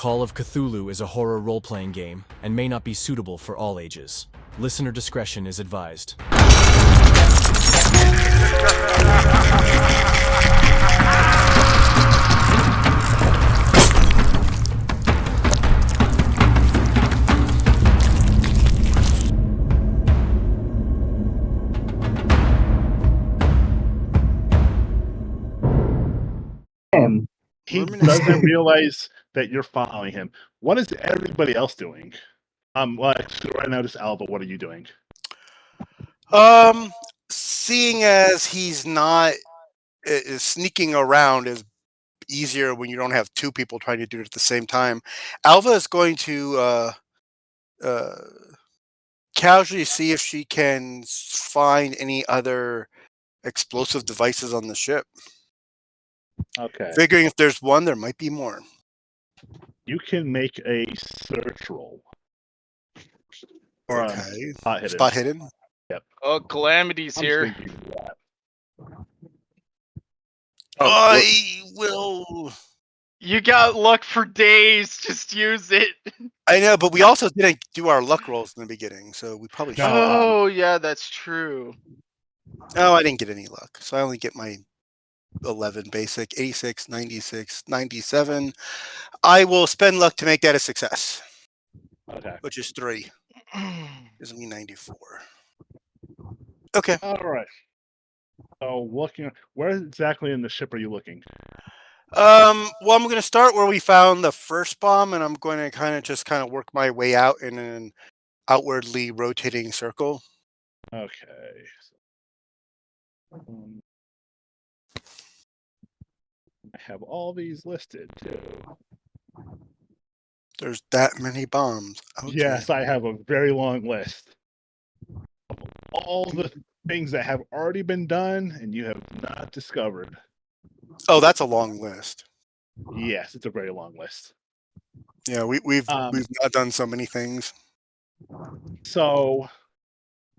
Call of Cthulhu is a horror role-playing game and may not be suitable for all ages. Listener discretion is advised. He doesn't realize that you're following him. What is everybody else doing? Well, actually, right now, just Alva. What are you doing? Seeing as he's not sneaking around is easier when you don't have two people trying to do it at the same time. Alva is going to casually see if she can find any other explosive devices on the ship. Okay. Figuring if there's one, there might be more. You can make a search roll. Or Okay. Spot hidden. Yep. Oh, Calamity's here. I will. You got luck for days. Just use it. I know, but we also didn't do our luck rolls in the beginning, so we probably should. Oh, yeah, that's true. Oh, I didn't get any luck, so I only get my 11 basic, 86, 96, 97. I will spend luck to make that a success. Okay. Which is 3. Gives me 94. Okay. All right. So looking, where exactly in the ship are you looking? Well, I'm going to start where we found the first bomb, and I'm going to kind of work my way out in an outwardly rotating circle. Okay. I have all these listed too. There's that many bombs. Okay. Yes, I have a very long list of all the things that have already been done and you have not discovered. Oh, that's a long list. Yes, it's a very long list. Yeah, we've not done so many things. So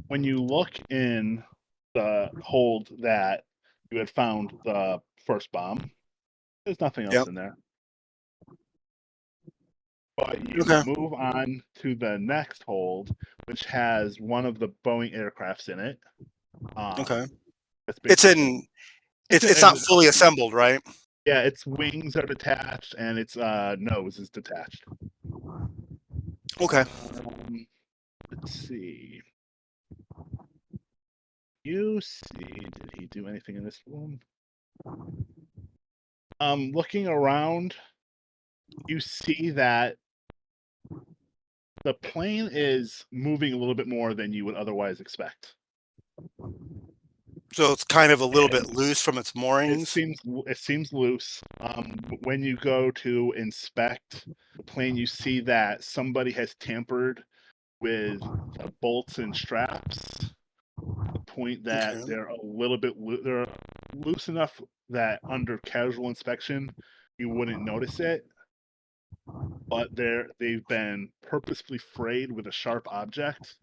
when you look in the hold that you had found the first bomb, there's nothing else in there. But you move on to the next hold, which has one of the Boeing aircrafts in it. Okay. It's not fully assembled, right? Yeah, its wings are detached and its nose is detached. Okay. Let's see. You see, did he do anything in this room? Looking around, you see that the plane is moving a little bit more than you would otherwise expect. So it's kind of a little bit loose from its moorings? It seems loose. When you go to inspect the plane, you see that somebody has tampered with the bolts and straps to the point that they're a little bit they're loose enough that under casual inspection you wouldn't notice it. But they've been purposefully frayed with a sharp object.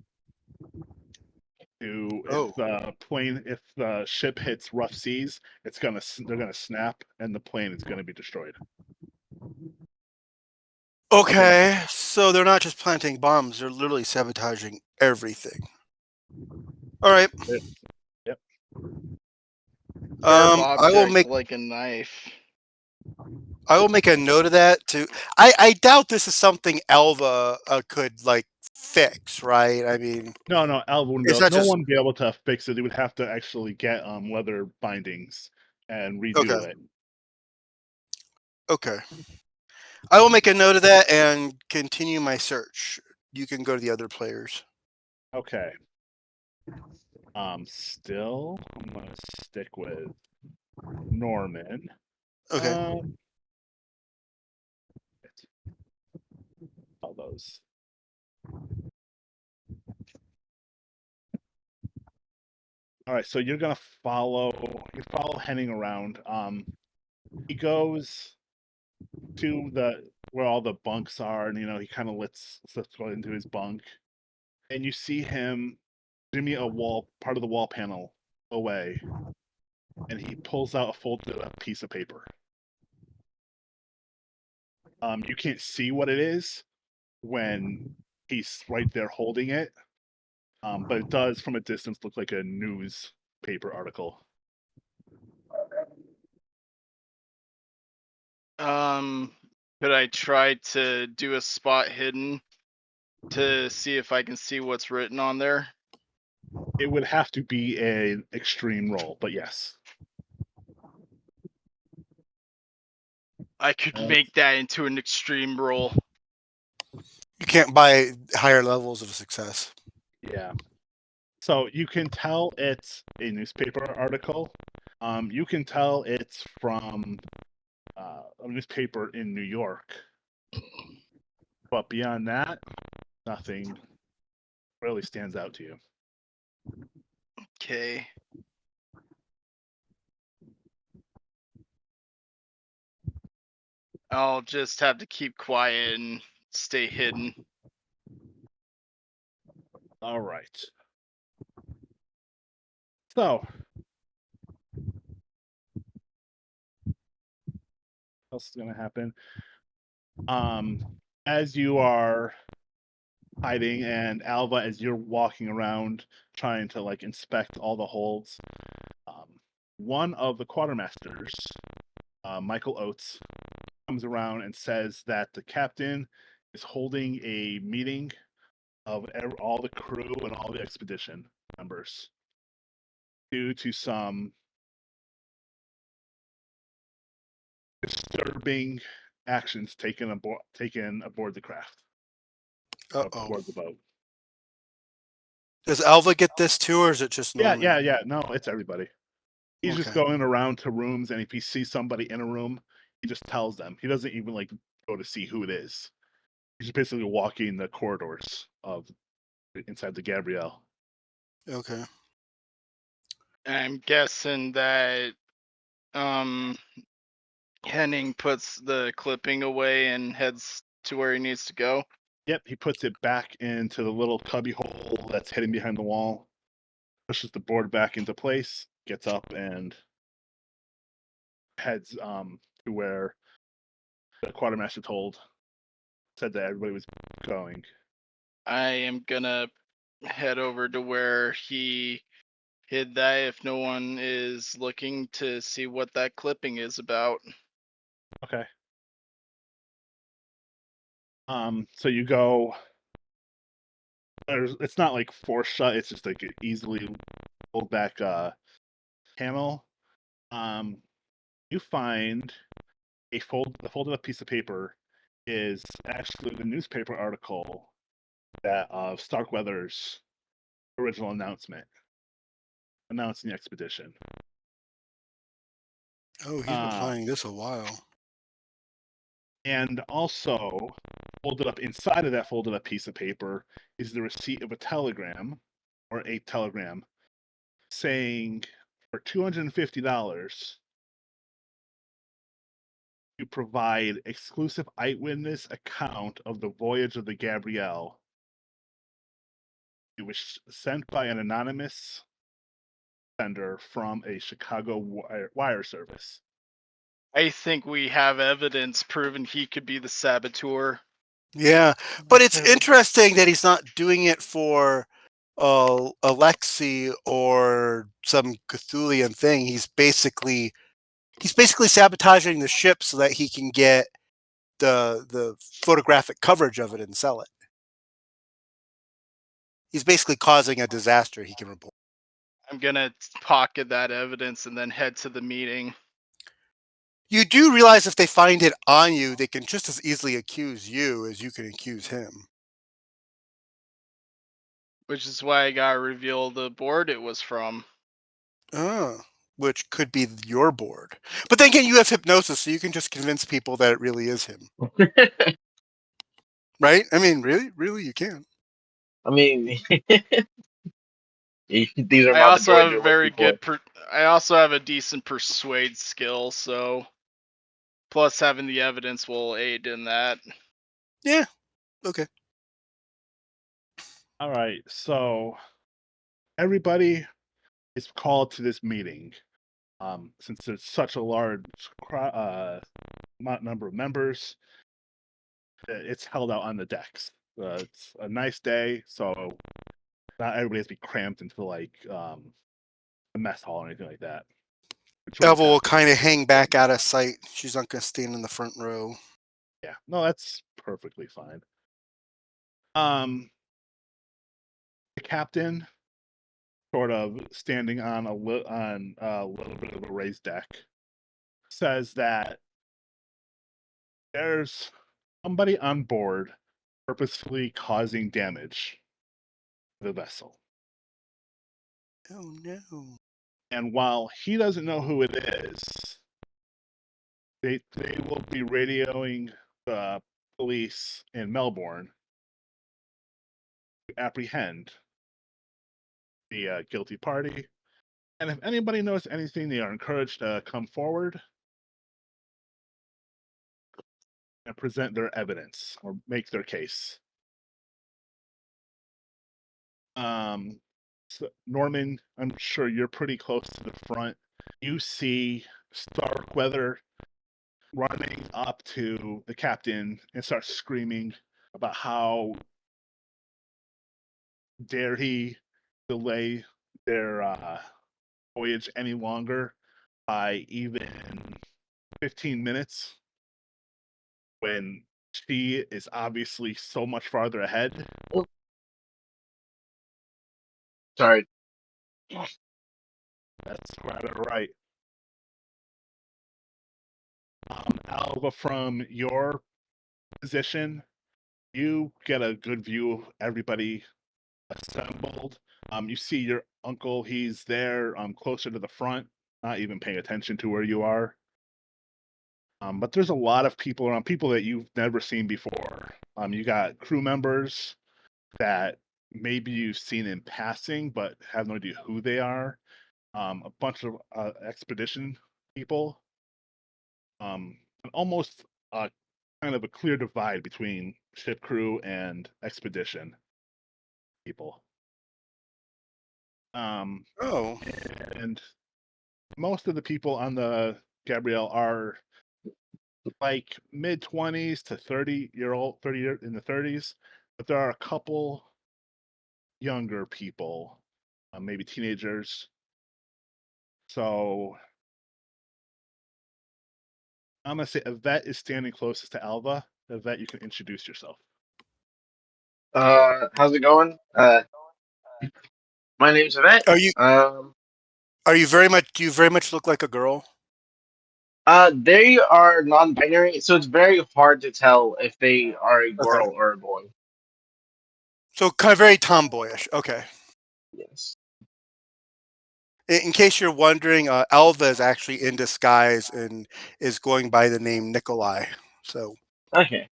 If the ship hits rough seas, they're gonna snap and the plane is gonna be destroyed. Okay, so they're not just planting bombs; they're literally sabotaging everything. All right. Yep. I will make like a knife. I will make a note of that too. I doubt this is something Alva could fix, right? I mean, no, Alva wouldn't. No one would be able to fix it. They would have to actually get leather bindings and redo it. Okay. I will make a note of that and continue my search. You can go to the other players. Okay. Still, I'm gonna stick with Norman. Okay. All those. All right, so you're gonna follow Henning around. He goes to where all the bunks are, and he kind of slips into his bunk, and you see him jimmy part of the wall panel away, and he pulls out a folded piece of paper. You can't see what it is when he's right there holding it, but it does from a distance look like a newspaper article. Could I try to do a spot hidden to see if I can see what's written on there? It would have to be an extreme roll, but yes. I could make that into an extreme roll. You can't buy higher levels of success. Yeah. So you can tell it's a newspaper article. You can tell it's from a newspaper in New York. But beyond that, nothing really stands out to you. Okay. I'll just have to keep quiet and stay hidden. All right. So, what else is going to happen? As you are hiding, and Alva, as you're walking around trying to like inspect all the holds, one of the quartermasters, Michael Oates, comes around and says that the captain is holding a meeting of all the crew and all the expedition members due to some disturbing actions taken aboard the craft. Uh-oh. Aboard the boat. Does Alva get this too, or is it just Yeah, Norman? yeah. No, it's everybody. He's just Okay. going around to rooms, and if he sees somebody in a room, he just tells them. He doesn't even like go to see who it is. He's just basically walking the corridors of inside the Gabrielle. Okay. I'm guessing that Henning puts the clipping away and heads to where he needs to go. Yep, he puts it back into the little cubby hole that's hidden behind the wall, pushes the board back into place, gets up, and heads to where the quartermaster said that everybody was going. I am gonna head over to where he hid that if no one is looking to see what that clipping is about. Okay. So you go. It's not like force shut. It's just like an easily pulled back panel. You find the folded up piece of paper is actually the newspaper article that of Starkweather's original announcement announcing the expedition. Oh, he's been planning this a while. And also folded up inside of that folded up piece of paper is the receipt of a telegram saying for $250 you provide exclusive eyewitness account of the voyage of the Gabrielle. It was sent by an anonymous sender from a Chicago wire service. I think we have evidence proving he could be the saboteur. Yeah, but it's interesting that he's not doing it for Alexei or some Cthulian thing. He's basically sabotaging the ship so that he can get the photographic coverage of it and sell it. He's basically causing a disaster he can report. I'm gonna pocket that evidence and then head to the meeting. You do realize if they find it on you, they can just as easily accuse you as you can accuse him. Which is why I gotta reveal the board it was from. Which could be your board. But then again, you have hypnosis, so you can just convince people that it really is him. Right? I mean, really, you can. I mean, these are I not also the have droids a you're very looking good. I also have a decent persuade skill, so plus having the evidence will aid in that. Yeah. Okay. All right, so everybody is called to this meeting. Since there's such a large number of members, it's held out on the decks. It's a nice day, so not everybody has to be cramped into like a mess hall or anything like that. Alva will kind of hang back out of sight. She's not going to stand in the front row. Yeah, no, that's perfectly fine. The captain, sort of standing on a little bit of a raised deck, says that there's somebody on board purposefully causing damage to the vessel. Oh no. And while he doesn't know who it is, they will be radioing the police in Melbourne to apprehend the guilty party. And if anybody knows anything, they are encouraged to come forward and present their evidence or make their case. So Norman, I'm sure you're pretty close to the front. You see Starkweather running up to the captain and starts screaming about how dare he delay their voyage any longer by even 15 minutes when she is obviously so much farther ahead. Sorry. That's rather right. Alva, from your position, you get a good view of everybody assembled. You see your uncle, he's there closer to the front, not even paying attention to where you are. But there's a lot of people around, people that you've never seen before. You got crew members that maybe you've seen in passing, but have no idea who they are. A bunch of expedition people. And almost kind of a clear divide between ship crew and expedition people. Oh. And most of the people on the Gabrielle are like mid-20s to 30-year-old, 30 in the 30s, but there are a couple younger people, maybe teenagers. So I'm gonna say Yvet is standing closest to Alva. Yvet, you can introduce yourself. How's it going? My name's Yvet. Are you very much? Do you very much look like a girl? They are non-binary, so it's very hard to tell if they are a girl or a boy. So kind of very tomboyish. Okay. Yes. In case you're wondering, Alva is actually in disguise and is going by the name Nikolai. So. Okay.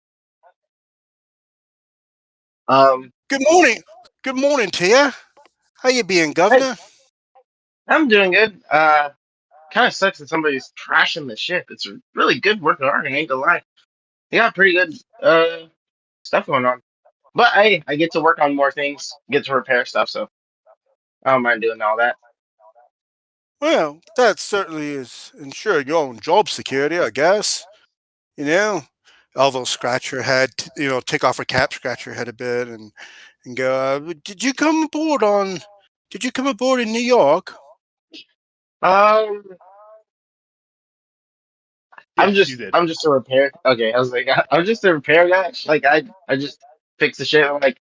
Good morning. Good morning, Tia. How you being, Governor? I'm doing good. Kind of sucks that somebody's trashing the ship. It's a really good work of art, I ain't gonna lie. They got pretty good stuff going on. But I get to work on more things, get to repair stuff, so I don't mind doing all that. Well, that certainly is ensuring your own job security, I guess. You know, Alva will scratch her head, take off her cap, scratch her head a bit, and go, Did you come aboard in New York? I'm Yes, you did. just a repair. Okay, I was like, I'm just a repair guy. Like I just fix the shit. I like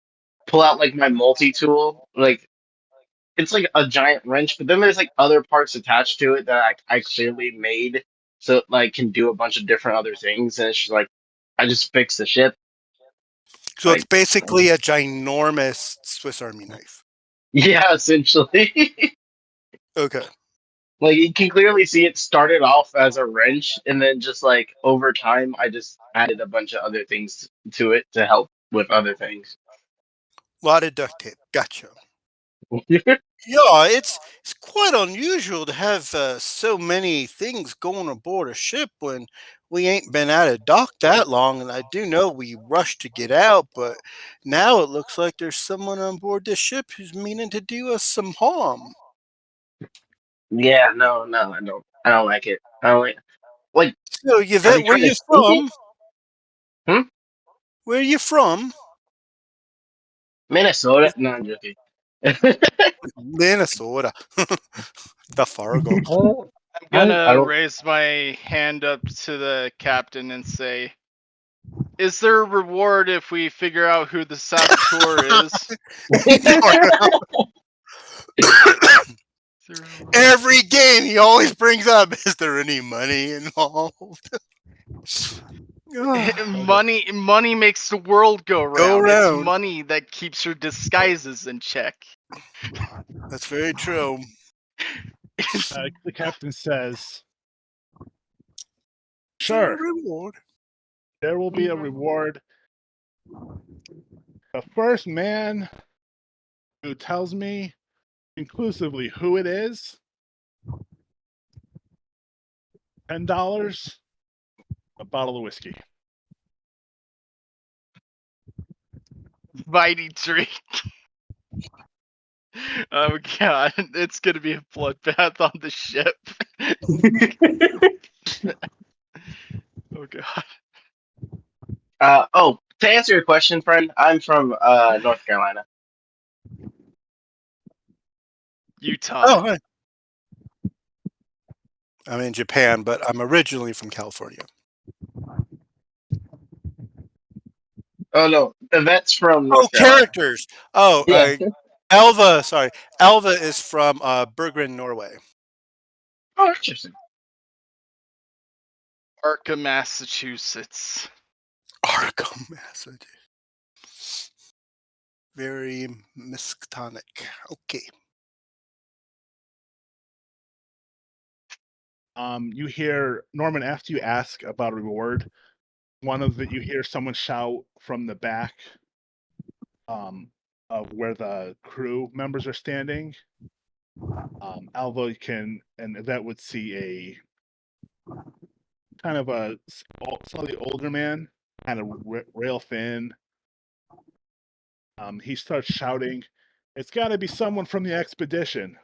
pull out like my multi tool. Like it's like a giant wrench, but then there's like other parts attached to it that I clearly made, so it, like can do a bunch of different other things. And it's just like I just fix the ship. So it's basically a ginormous Swiss Army knife. Yeah, essentially. Okay. Like you can clearly see it started off as a wrench, and then just like over time, I just added a bunch of other things to it to help with other things. A lot of duct tape. Gotcha. Yeah, it's quite unusual to have so many things going aboard a ship when we ain't been out of dock that long. And I do know we rushed to get out, but now it looks like there's someone on board this ship who's meaning to do us some harm. Yeah, no, I don't like it. I don't like. So, Yvet, where you from? Where are you from? Minnesota? No, I'm joking. Minnesota. The Fargo. I'm I gonna don't- raise my hand up to the captain and say, "Is there a reward if we figure out who the saboteur is?" Is there a reward? Every game he always brings up, is there any money involved? Money makes the world go round. It's round. money that keeps your disguises in check. That's very true. The captain says, Is there a "Sure, reward? there will be a reward. The first man who tells me conclusively who it is, $10, a bottle of whiskey." Mighty drink. Oh god, it's gonna be a bloodbath on the ship. Oh god. To answer your question, friend, I'm from North Carolina. Utah. Oh, hi. I'm in Japan, but I'm originally from California. Oh no, Yvet's from North Oh, Carolina. characters. Oh, Yeah. Alva. Sorry, Alva is from Bergen, Norway. Oh, interesting. Arca, Massachusetts. Arkham, Massachusetts. Very miskatonic. Okay. You hear Norman, after you ask about a reward, you hear someone shout from the back of where the crew members are standing. Alva and Yvette would see a kind of a slightly older man, kind of rail thin. He starts shouting, "It's got to be someone from the expedition.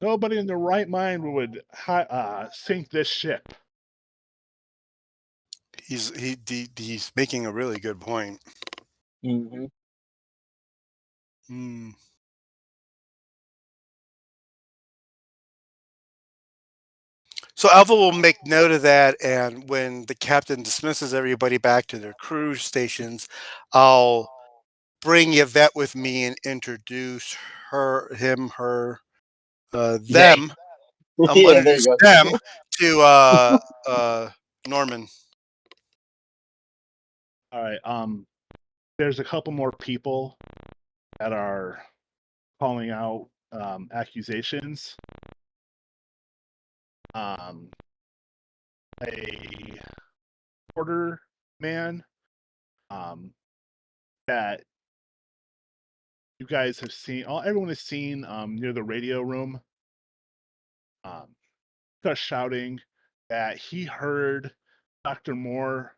Nobody in their right mind would sink this ship." He's making a really good point. Mm-hmm. Hmm. So Alva will make note of that, and when the captain dismisses everybody back to their cruise stations, I'll bring Yvette with me and introduce her, them. I'm Yeah, gonna there you introduce go. them to Norman. All right. There's a couple more people that are calling out accusations. A porter man that you guys have seen, everyone has seen near the radio room, starts shouting that he heard Dr. Moore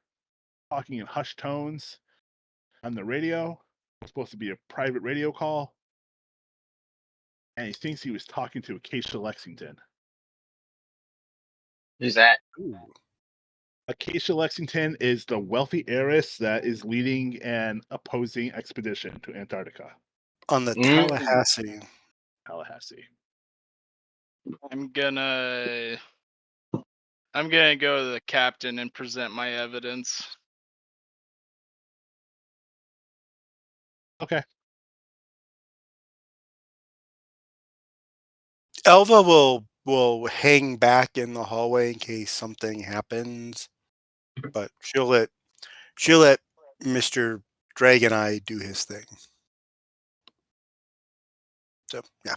talking in hushed tones on the radio. It was supposed to be a private radio call. And he thinks he was talking to Acacia Lexington. Who's that? Ooh. Acacia Lexington is the wealthy heiress that is leading an opposing expedition to Antarctica. On the Mm. Tallahassee. I'm gonna go to the captain and present my evidence. Okay. Alva will hang back in the hallway in case something happens, but she'll let Mr. Dragon Eye do his thing. So yeah.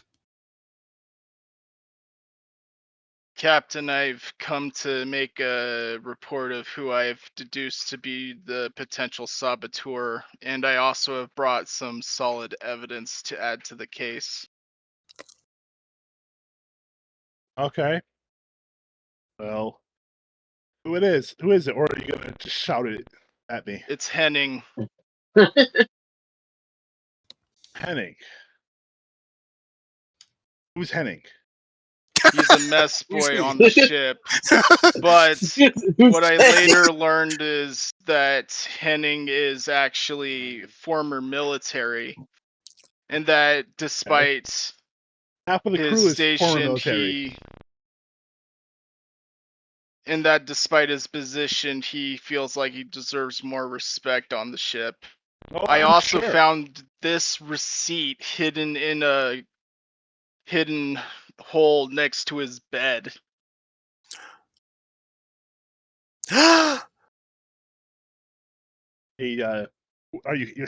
Captain, I've come to make a report of who I've deduced to be the potential saboteur, and I also have brought some solid evidence to add to the case. Okay. Well, who is it? Or are you going to just shout it at me? It's Henning. Henning. Who's Henning? He's a mess boy on the ship. But what I later learned is that Henning is actually former military, and that despite Half of the his crew is former station, military. despite his position, he feels like he deserves more respect on the ship. Oh, I I'm also sure. found this receipt hidden in a hidden hole next to his bed. You're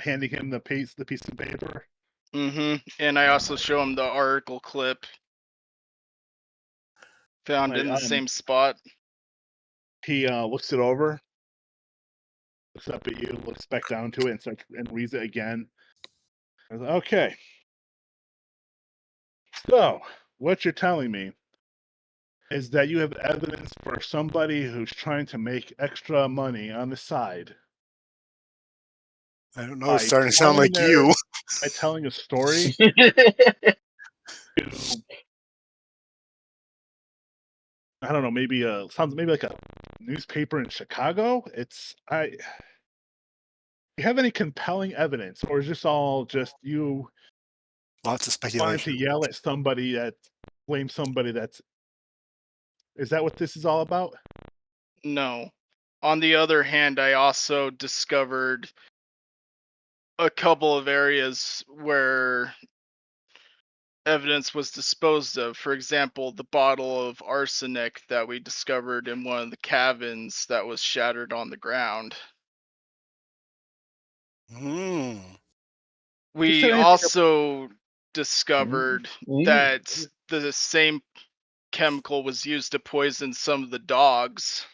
handing him the piece of paper? And I also show him the article clip found in the same spot. He looks it over, looks up at you, looks back down to it, and reads it again. Okay. So, what you're telling me is that you have evidence for somebody who's trying to make extra money on the side. I don't know. It's starting to sound like you. By telling a story. I don't know. Maybe sounds maybe like a newspaper in Chicago. Do you have any compelling evidence, or is this all just you? Lots of Trying speculation. to yell at somebody blame somebody that's. Is that what this is all about? No. On the other hand, I also discovered a couple of areas where evidence was disposed of. For example, the bottle of arsenic that we discovered in one of the cabins that was shattered on the ground. We also discovered that the same chemical was used to poison some of the dogs.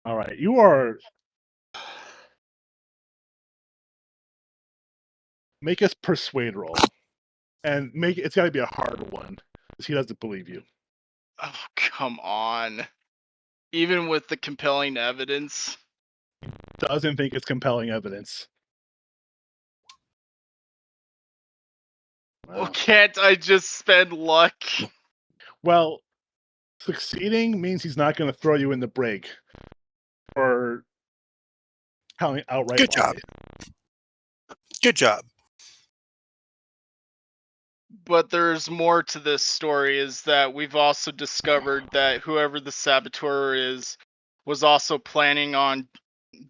All right, you are. Make us persuade roll, and it's got to be a hard one because he doesn't believe you. Oh, come on! Even with the compelling evidence, doesn't think it's compelling evidence. Wow. Well, can't I just spend luck? Well, succeeding means he's not going to throw you in the brig or telling outright. Good job. Good job. But there's more to this story, is that we've also discovered that whoever the saboteur is was also planning on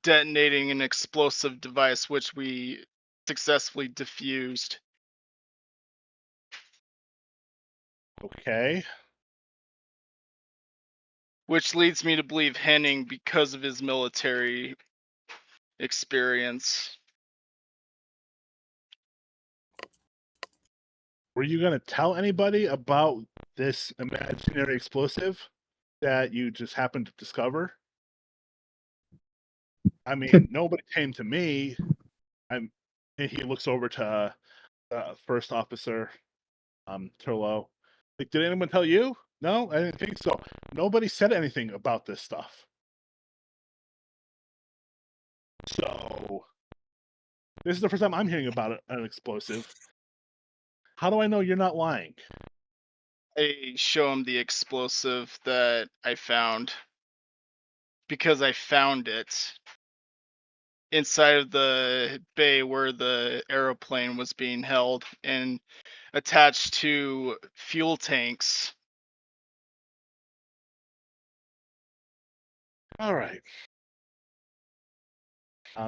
detonating an explosive device, which we successfully defused. Okay. Which leads me to believe Henning because of his military experience. Were you going to tell anybody about this imaginary explosive that you just happened to discover? I mean, nobody came to me. And he looks over to first officer, Turlo. Like, did anyone tell you? No, I didn't think so. Nobody said anything about this stuff. So, this is the first time I'm hearing about an explosive. How do I know you're not lying? I show him the explosive that I found. Because I found it inside of the bay where the aeroplane was being held and attached to fuel tanks. All right.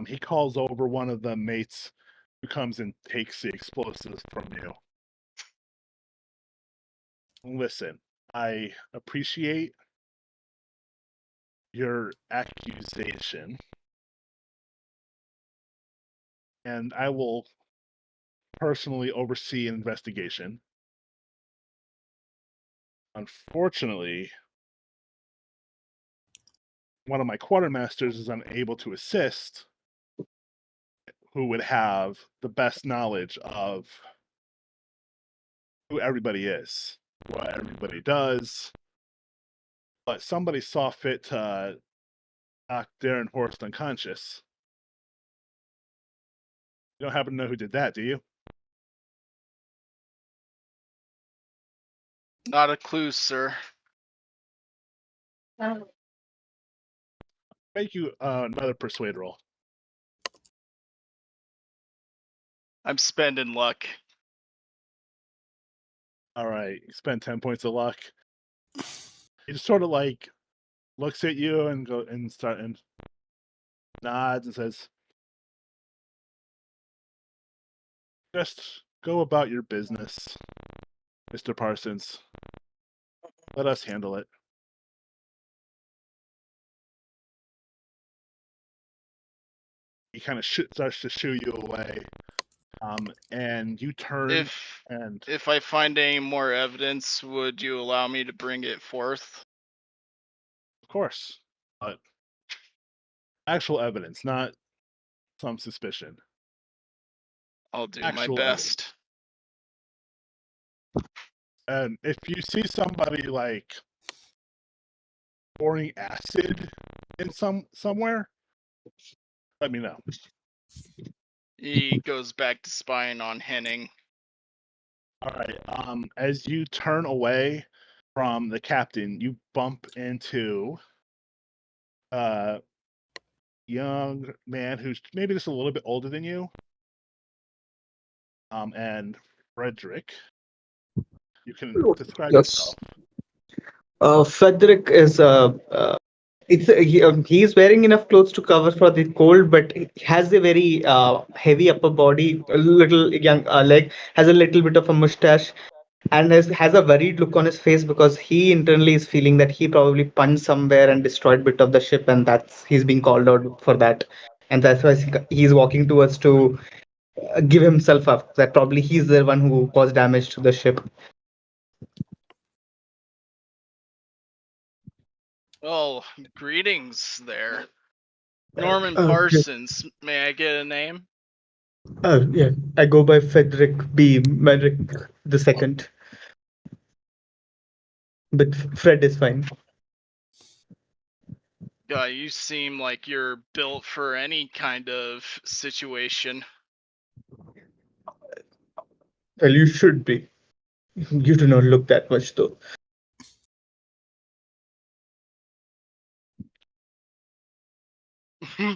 He calls over one of the mates who comes and takes the explosives from you. Listen, I appreciate your accusation, and I will personally oversee an investigation. Unfortunately, one of my quartermasters is unable to assist, who would have the best knowledge of who everybody is, what everybody does. But somebody saw fit to knock Darren Horst unconscious. You don't happen to know who did that, do you? Not a clue, sir. Make you another persuade roll. I'm spending luck. All right, you spend 10 points of luck. He just sort of like looks at you and nods and says, "Just go about your business, Mr. Parsons. Let us handle it." He kind of starts to shoo you away, and you turn and If I find any more evidence, would you allow me to bring it forth? of course, but actual evidence, not some suspicion. I'll do Actual my evidence. best. And if you see somebody like pouring acid in somewhere, let me know. He goes back to spying on Henning. All right. As you turn away from the captain, you bump into a young man who's maybe just a little bit older than you. And Frederick. You can describe yourself. Frederick is he's wearing enough clothes to cover for the cold, but he has a very heavy upper body, a little young leg, has a little bit of a mustache, and has a worried look on his face because he internally is feeling that he probably punched somewhere and destroyed bit of the ship, and that's he's being called out for that, and that's why he's walking towards to give himself up. That probably he's the one who caused damage to the ship. Well, greetings there. Norman Yeah. Parsons, may I get a name? Yeah, I go by Frederick B. Manrique the second, but Fred is fine. You seem like you're built for any kind of situation. Well, you should be. You do not look that much, though.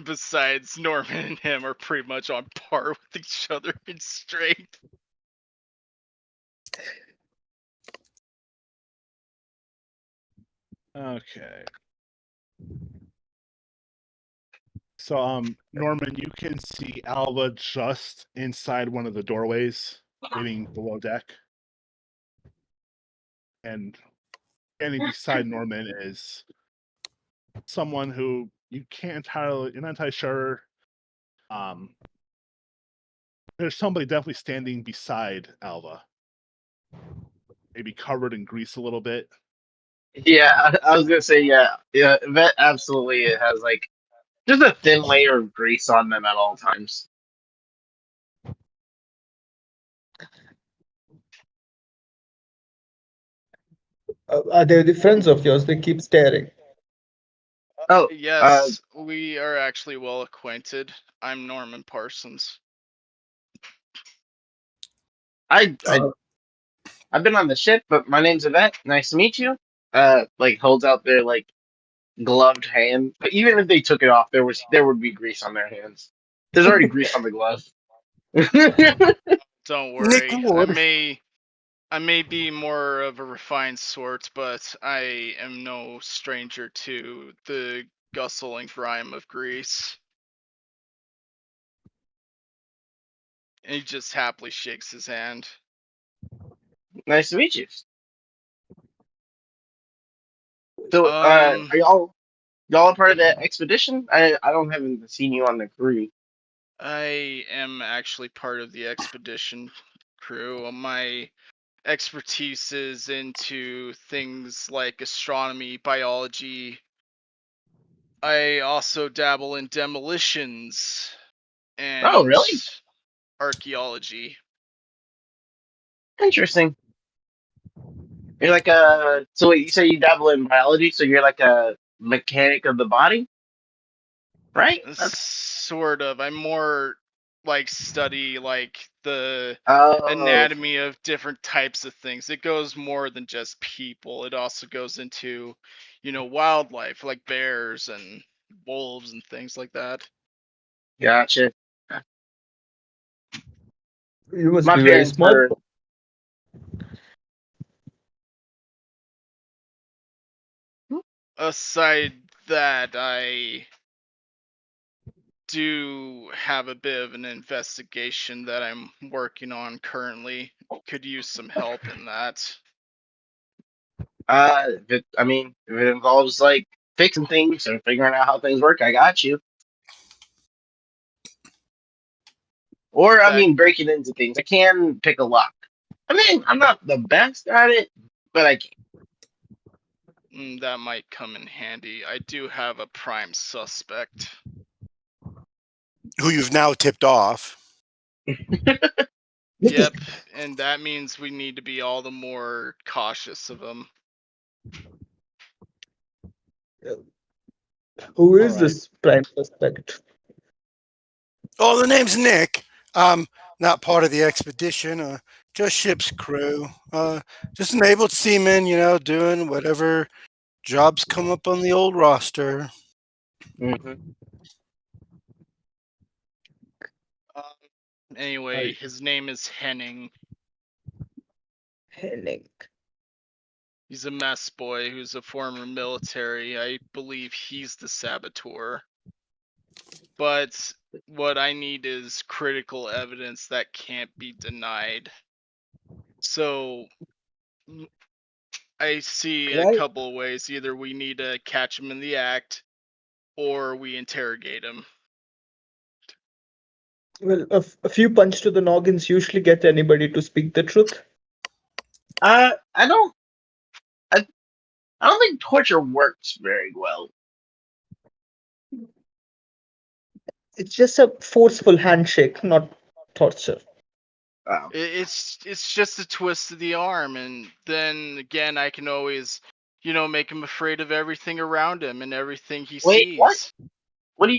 Besides, Norman and him are pretty much on par with each other in strength. Okay. So, Norman, you can see Alva just inside one of the doorways, waiting below deck. And standing beside Norman is someone who you're not entirely sure. There's somebody definitely standing beside Alva. Maybe covered in grease a little bit. Yeah, I was gonna say yeah. Yvet absolutely has like just a thin layer of grease on them at all times. Are they the friends of yours? They keep staring. Oh, Yes, we are actually well acquainted. I'm Norman Parsons. I've been on the ship, but my name's Yvet. Nice to meet you. Like holds out their like gloved hand. But even if they took it off, there would be grease on their hands. There's already grease on the glove. Don't Nick worry. Wood. I may be more of a refined sort, but I am no stranger to the gustle and grime of grease. And he just happily shakes his hand. Nice to meet you. So, are Um, y'all a part of that expedition? Haven't seen you on the crew. I am actually part of the expedition crew. My expertise is into things like astronomy, biology. I also dabble in demolitions Oh, and really? archaeology. Interesting. You're like a so wait, you say you dabble in biology, so you're like a mechanic of the body, right? That's Sort of. I more like study like the Oh, anatomy of different types of things. It goes more than just people. It also goes into, wildlife like bears and wolves and things like that. gotcha. You must My be very parents smart. were. Aside that, I do have a bit of an investigation that I'm working on currently. Could use some help in that. If it involves like fixing things or figuring out how things work, I got you. Or breaking into things. I can pick a lock. I'm not the best at it, but I can. That might come in handy. I do have a prime suspect. Who you've now tipped off. Yep, and that means we need to be all the more cautious of him. Who is Alright. this prime suspect? Oh, the name's Nick. Not part of the expedition. Just ship's crew. Just an able seaman, doing whatever jobs come up on the old roster. Mm-hmm. Anyway, his name is Henning. Henning. He's a mess boy who's a former military. I believe he's the saboteur. But what I need is critical evidence that can't be denied. So I see a Right. couple of ways. Either we need to catch him in the act, or we interrogate him. Well, a few punch to the noggins usually get anybody to speak the truth. I don't think torture works very well. It's just a forceful handshake, not torture. Oh. It's just a twist of the arm, and then again, I can always, make him afraid of everything around him and everything he Wait, sees. what? What do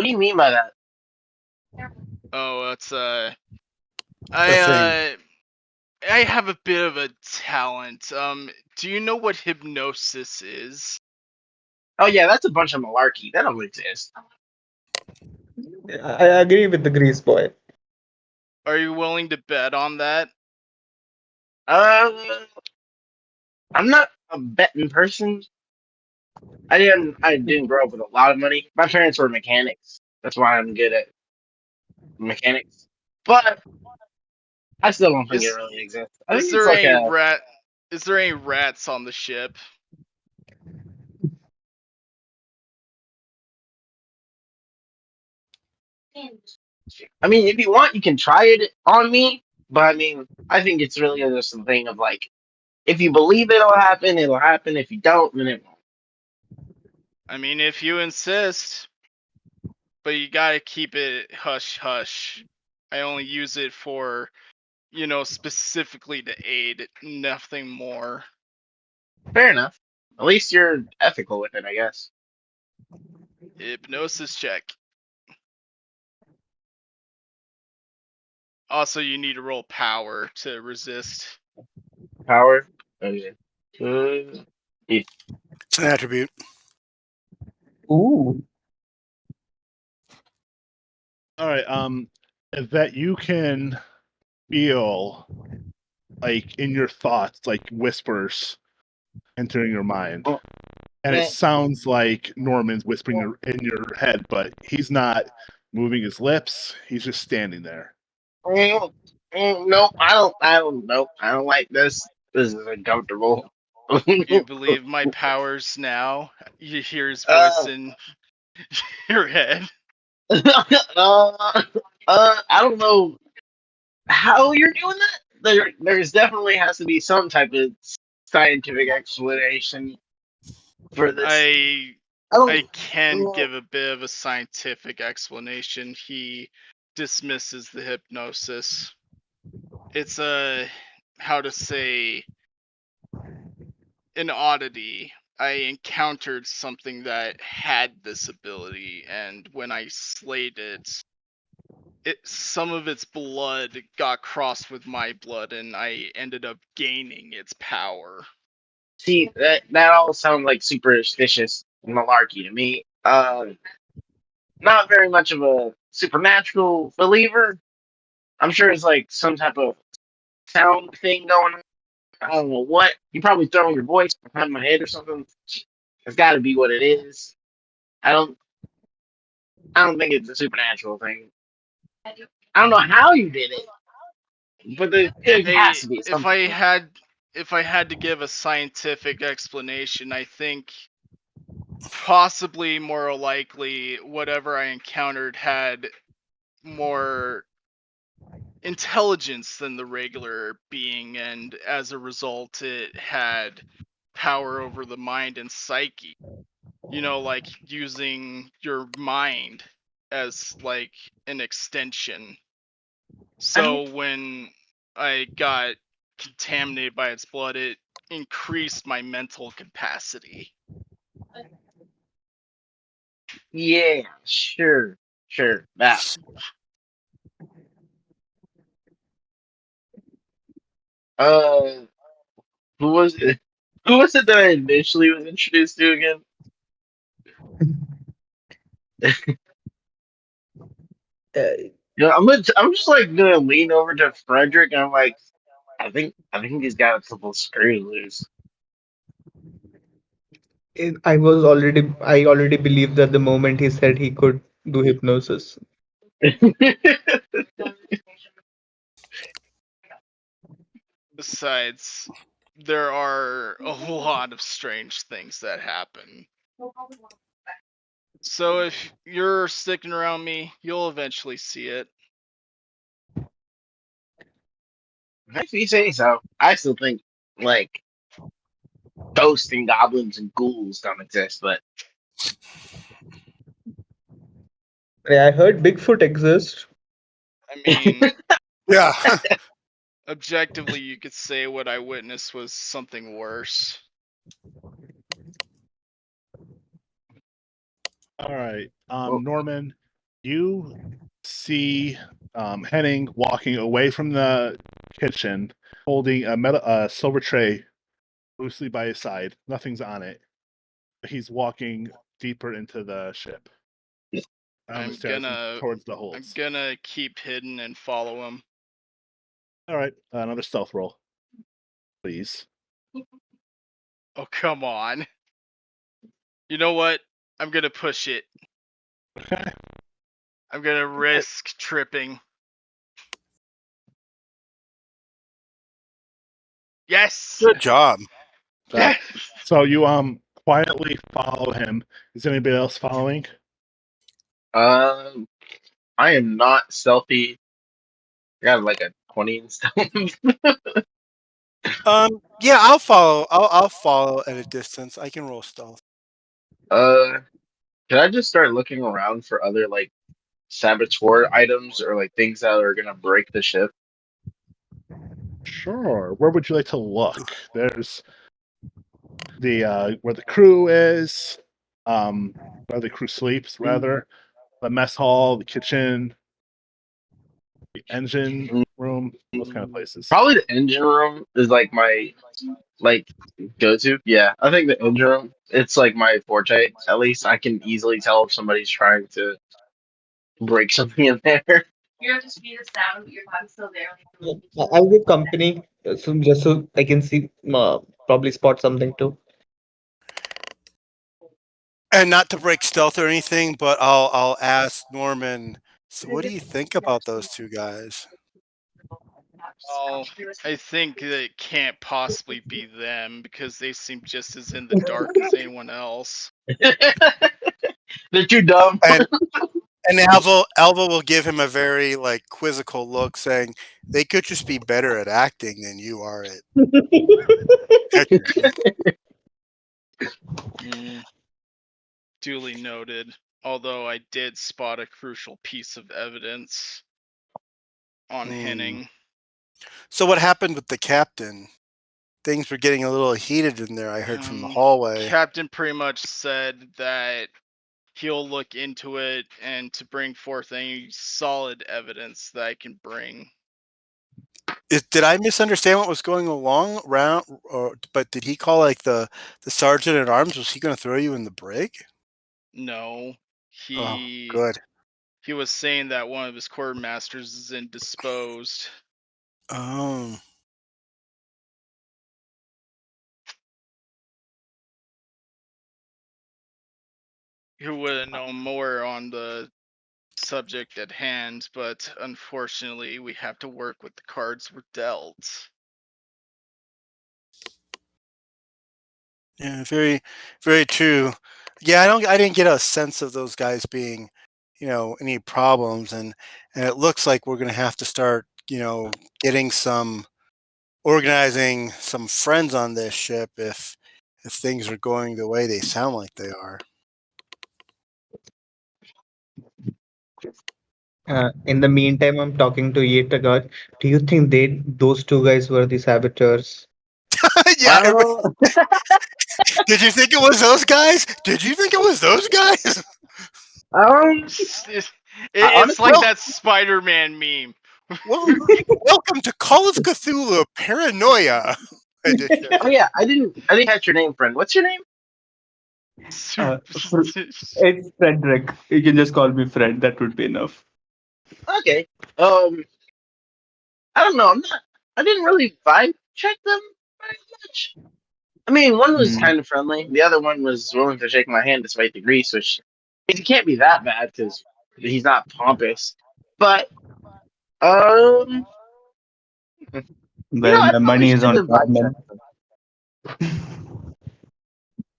you mean by that? Oh, it's thing. I have a bit of a talent. Do you know what hypnosis is? Oh yeah, that's a bunch of malarkey. That don't exist. I agree with the grease boy. Are you willing to bet on that? I'm not a betting person. I didn't grow up with a lot of money. My parents were mechanics. That's why I'm good at mechanics. But I still don't think it really exists. I think it's like Is there any rats on the ship? if you want, you can try it on me. But I think it's really just a thing of like, if you believe it'll happen, it'll happen. If you don't, then it won't. If you insist. But you gotta keep it hush hush. I only use it for, specifically to aid, nothing more. Fair enough. At least you're ethical with it, I guess. Hypnosis check. Also, you need to roll power to resist. Power. Okay. It's an attribute. Ooh. Alright, that you can feel like in your thoughts, like whispers entering your mind. Oh. And it sounds like Norman's whispering in your head, but he's not moving his lips. He's just standing there. No, I don't. Nope, I don't like this. This is uncomfortable. You believe my powers now? You hear his voice in your head. I don't know how you're doing that. There's definitely has to be some type of scientific explanation for this. I can give a bit of a scientific explanation. He dismisses the hypnosis. It's how to say, an oddity. I encountered something that had this ability, and when I slayed it, some of its blood got crossed with my blood, and I ended up gaining its power. See, that all sounds like superstitious malarkey to me. Not very much of a supernatural believer. I'm sure it's like some type of sound thing going on. I don't know what. You probably throwing your voice behind my head or something. It's got to be what it is. I don't. I don't think it's a supernatural thing. I don't know how you did it, but it has to be If something. I had to give a scientific explanation, I think possibly more likely whatever I encountered had more intelligence than the regular being, and as a result it had power over the mind and psyche. You know, like using your mind as like an extension. So when I got contaminated by its blood, it increased my mental capacity. Yeah, sure. That. Uh, who was it? Who was it that I initially was introduced to again? I'm just like gonna lean over to Frederick and I'm like, I think he's got a couple screws loose. I already believed that the moment he said he could do hypnosis. Besides, there are a lot of strange things that happen. So if you're sticking around me, you'll eventually see it. If you say so, I still think like ghosts and goblins and ghouls don't exist, but I heard Bigfoot exists. I mean, Yeah. objectively, you could say what I witnessed was something worse. All right, Well- Norman, you see Henning walking away from the kitchen, holding a silver tray loosely by his side. Nothing's on it. He's walking deeper into the ship. Down the stairs and towards the I'm holds. gonna keep hidden and follow him. All right, another stealth roll, please. Oh, come on. You know what? I'm gonna push it. Okay. I'm gonna risk tripping. Yes! Good job. Yes! So you quietly follow him. Is anybody else following? I am not stealthy. I got like a 20 in stealth. Yeah, I'll follow. I'll follow at a distance. I can roll stealth. Can I just start looking around for other like saboteur items or like things that are gonna break the ship? Sure. Where would you like to look? There's the where the crew is, where the crew sleeps, rather, the mess hall, the kitchen, the engine room, those kind of places. Probably the engine room is like my like go to. Yeah, I think the engine room. It's like my forte. At least I can easily tell if somebody's trying to break something in there. I'll give company, so just so I can see, probably spot something too. And not to break stealth or anything, but I'll ask Norman. So, what do you think about those two guys? Well, I think that it can't possibly be them because they seem just as in the dark as anyone else. They're too dumb. And Alva will give him a very like quizzical look, saying they could just be better at acting than you are at. Duly noted. Although I did spot a crucial piece of evidence on Henning. So what happened with the captain? Things were getting a little heated in there. I heard from the hallway. Captain pretty much said that he'll look into it and to bring forth any solid evidence that I can bring. Did I misunderstand what was going along around? But did he call like the sergeant at arms? Was he going to throw you in the brig? No, Oh, good. he was saying that one of his quartermasters is indisposed. Oh. Who would have known more on the subject at hand, but unfortunately we have to work with the cards we're dealt. Yeah, very, very true. Yeah, I didn't get a sense of those guys being, any problems, and it looks like we're going to have to start, getting organizing some friends on this ship if things are going the way they sound like they are. In the meantime, I'm talking to Yvet. Do you think those two guys were the saboteurs? Yeah. Well, Did you think it was those guys? Did you think it was those guys? It's like that Spider-Man meme. Welcome to Call of Cthulhu Paranoia Edition. Oh yeah, I didn't catch your name, friend. What's your name? It's Frederick. You can just call me Fred. That would be enough. Okay. I don't know. I didn't really vibe check them very much. I mean, one was kind of friendly. The other one was willing to shake my hand despite the grease, which means he can't be that bad because he's not pompous. But Well, the money is on vibe check them.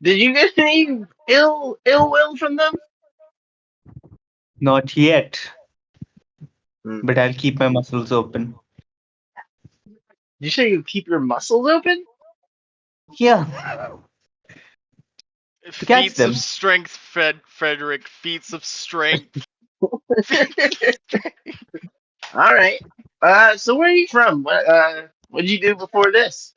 Did you get any ill will from them? Not yet. But I'll keep my muscles open. You say you keep your muscles open? Yeah. Feats of strength, Frederick. Feats of strength. All right. So where are you from? What did you do before this?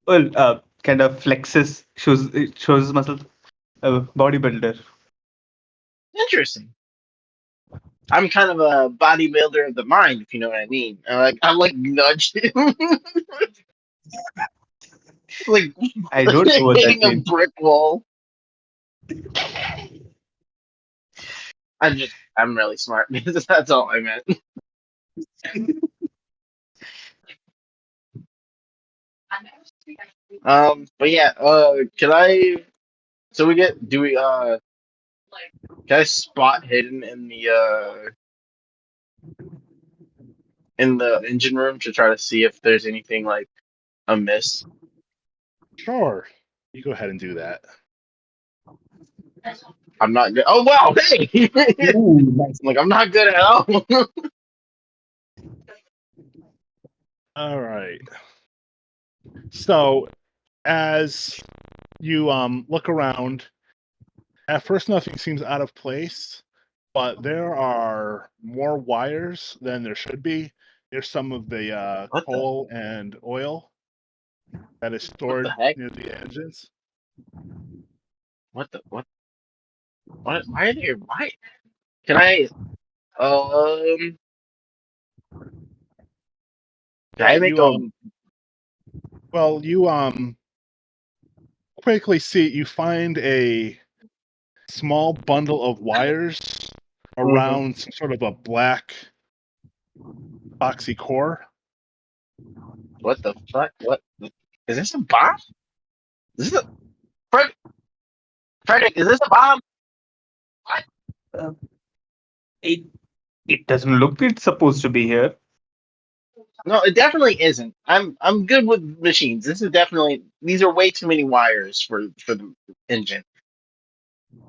Well, kind of flexes, shows his muscles. Bodybuilder. Interesting. I'm kind of a bodybuilder of the mind, if you know what I mean. I like nudge him. Like I don't know what that hitting a means. brick wall. I'm really smart. That's all I meant. But yeah, can I? So can I spot hidden in the engine room to try to see if there's anything like amiss? Sure. You go ahead and do that. I'm not good. Oh wow, hey! Like I'm not good at all. All right. So, as you look around, at first nothing seems out of place, but there are more wires than there should be. There's some of the coal and oil that is stored near the engines. What? Why are there? Why? Can I? Can I make Well, you quickly see you find a small bundle of wires around some sort of a black boxy core. What the fuck? What is this, a bomb? Is this Frederick, is this a bomb? What? It doesn't look it's supposed to be here. No, it definitely isn't. I'm good with machines. These are way too many wires for the engine.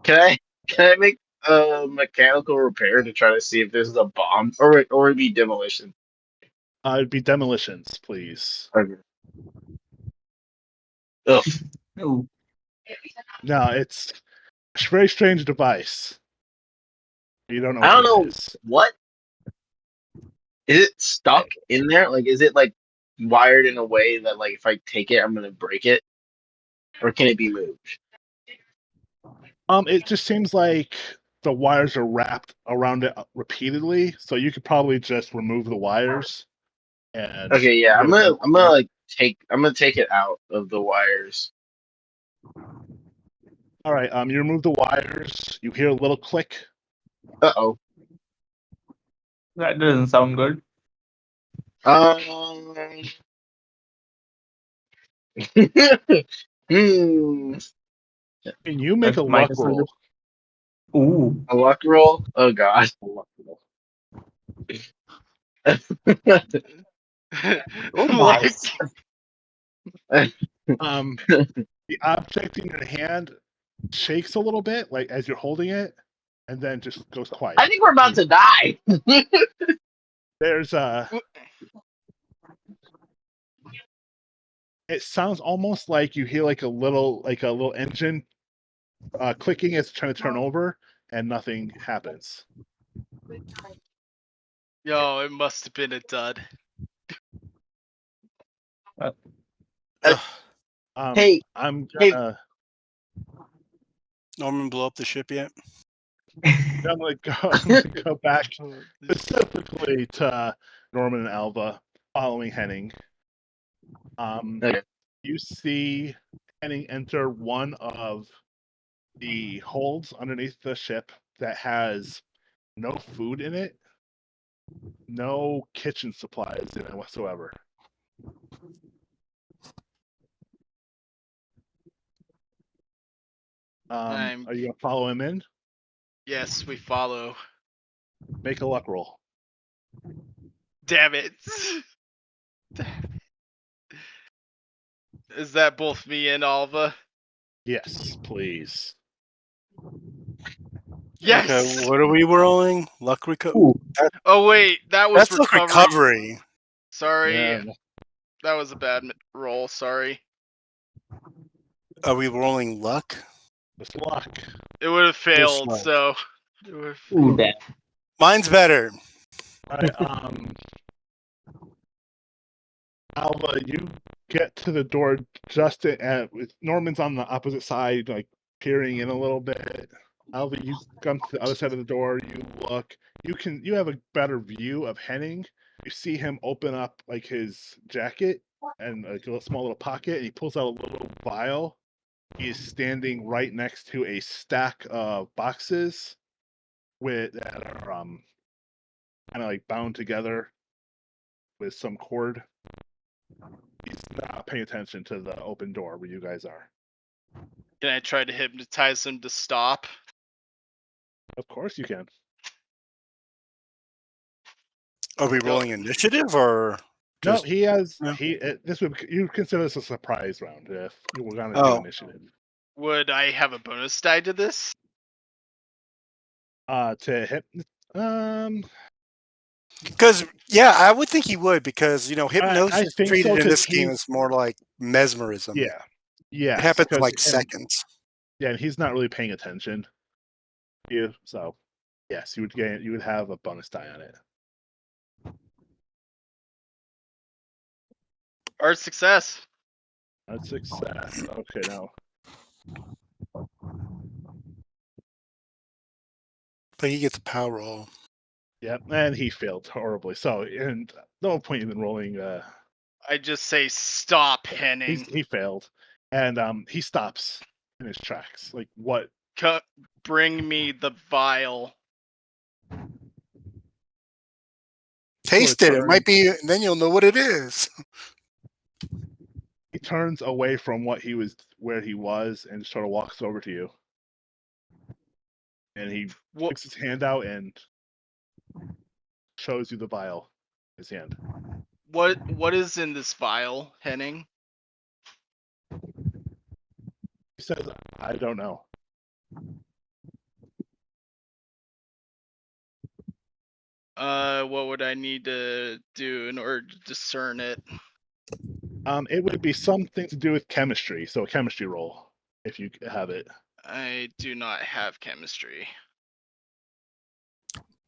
Can I make a mechanical repair to try to see if this is a bomb or it'd be demolition? It'd be demolitions, please. Okay. Ugh. Oh. No, it's a very strange device. You don't know. I don't know what. Is it stuck in there? Like, is it like wired in a way that like if I take it, I'm gonna break it, or can it be moved? It just seems like the wires are wrapped around it repeatedly, so you could probably just remove the wires. And Okay, yeah, I'm get gonna take it out of the wires. All right. You remove the wires. You hear a little click. Uh-oh. That doesn't sound good. Um. Hmm. Can you make That a might luck as roll? well. Ooh. A luck roll? Oh god. A luck roll. Oh my. Like, The object in your hand shakes a little bit, like as you're holding it, and then just goes quiet. I think we're about to die. There's it sounds almost like you hear like a little engine clicking as it's trying to turn over, and nothing happens. yo, it must have been a dud. Hey, I'm hey. gonna Norman blow up the ship yet? I'm gonna go back specifically to Norman and Alva following Henning. Okay. You see Henning enter one of the holds underneath the ship that has no food in it, no kitchen supplies in it whatsoever. Are you gonna follow him in? Yes, we follow. Make a luck roll. Damn it. Is that both me and Alva? Yes, please. Yes. Okay, what are we rolling? Luck recovery. Ooh. Oh wait, that was That's luck recovery. Sorry, Yeah, that was a bad roll. Sorry. Are we rolling luck? just luck. It would have failed. luck. So. Ooh, damn. Mine's better. All right, Alva, you get to the door just at Norman's on the opposite side, like peering in a little bit. Alva, you come to the other side of the door. You look. You have a better view of Henning. You see him open up like his jacket and like a small little pocket, and he pulls out a little vial. He is standing right next to a stack of boxes that are kind of like bound together with some cord. He's not paying attention to the open door where you guys are. Can I try to hypnotize him to stop? Of course you can. Are we rolling initiative or? No, Just, he has. no. This would you consider this a surprise round if you were gonna do Oh. initiative. Would I have a bonus die to this? To hit. Because I would think he would because hypnosis think treated so, in 'cause this game is more like mesmerism. Yeah. Yeah. It happens in like seconds. Yeah, and he's not really paying attention. So yes, you would have a bonus die on it. Art success. That's success. Okay, now. But he gets a power roll. Yep, and he failed horribly. So, and no point in rolling. I just say stop, Henning. He failed, and he stops in his tracks. Like what? Bring me the vial. Taste it. It might be. And then you'll know what it is. He turns away from where he was, and sort of walks over to you. And he sticks his hand out and shows you the vial in his hand. What is in this vial, Henning? He says, I don't know. What would I need to do in order to discern it? It would be something to do with chemistry, so a chemistry roll, if you have it. I do not have chemistry.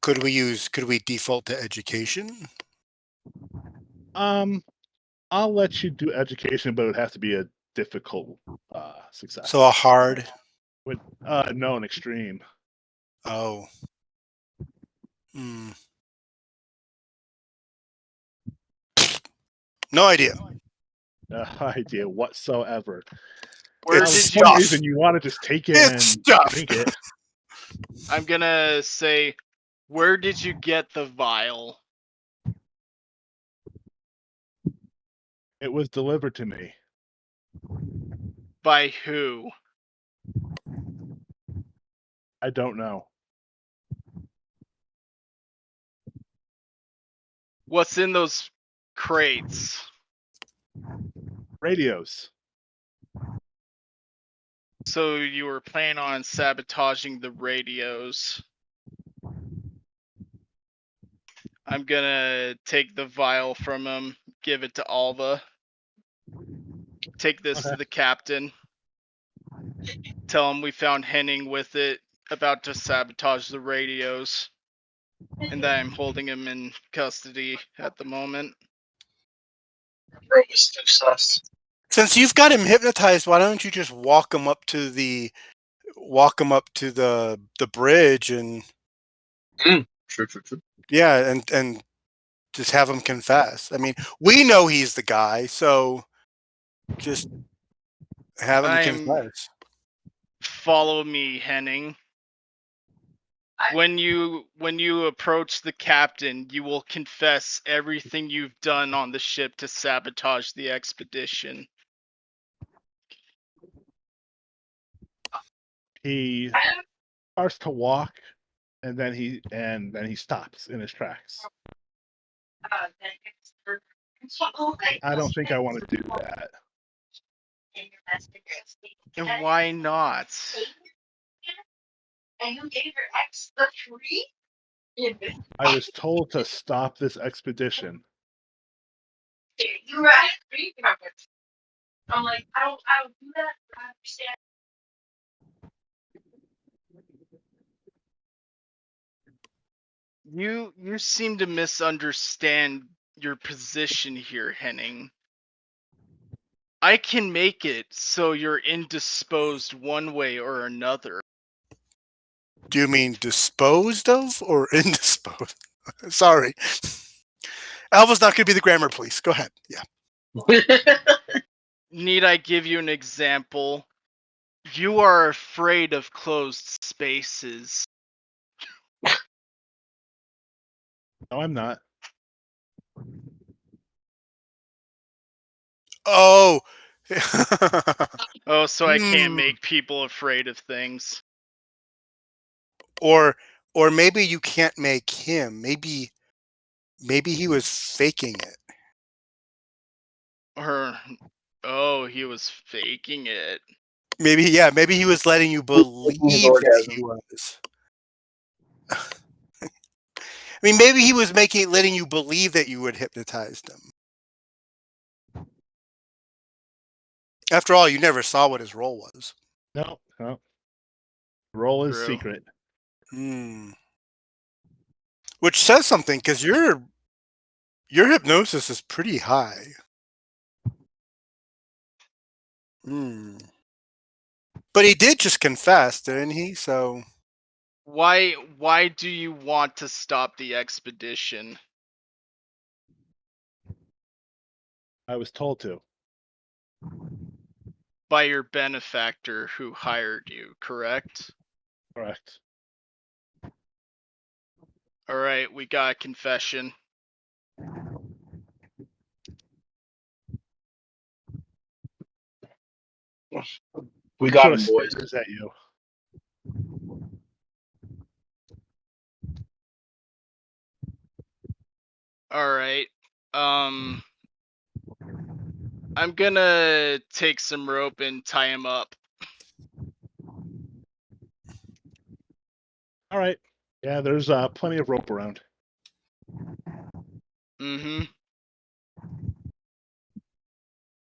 Could we default to education? I'll let you do education, but it would have to be a difficult success. So a hard. With known extreme. Oh. Hmm. No idea. No idea whatsoever. Where Now, It's for did some you? reason, you want to just take it It's and stuff. drink it. I'm gonna say, where did you get the vial? It was delivered to me. By who? I don't know. What's in those crates? Radios. So you were planning on sabotaging the radios. I'm gonna take the vial from him, give it to Alva. Take this to Okay. the captain. Tell him we found Henning with it, about to sabotage the radios. And that I'm holding him in custody at the moment. Bro was too sus. Since you've got him hypnotized, why don't you just walk him up to the bridge and True. yeah, and just have him confess. I mean, we know he's the guy, so just have him confess. Follow me, Henning. When you approach the captain, you will confess everything you've done on the ship to sabotage the expedition. He starts to walk, and then he stops in his tracks. I don't think I want to do that. And why not? And you gave your ex the free? I was told to stop this expedition. You were at free members. I'm like, I don't do that. I understand. You seem to misunderstand your position here, Henning. I can make it so you're indisposed one way or another. Do you mean disposed of or indisposed? Sorry. Alva's not going to be the grammar police. Go ahead. Yeah. Need I give you an example? You are afraid of closed spaces. No, I'm not. Oh. Oh, so I can't make people afraid of things. Or maybe you can't make him. Maybe he was faking it. Or, oh, he was faking it. Maybe he was letting you believe that he was. I mean, maybe he was letting you believe that you had hypnotized him. After all, you never saw what his role was. No. Role is True. secret. Which says something, because your hypnosis is pretty high. But he did just confess, didn't he? So Why do you want to stop the expedition? I was told to. By your benefactor who hired you, correct? Correct. Alright, we got a confession. We got him, Just boys. stares at you. Alright. I'm gonna take some rope and tie him up. All right. Yeah, there's plenty of rope around.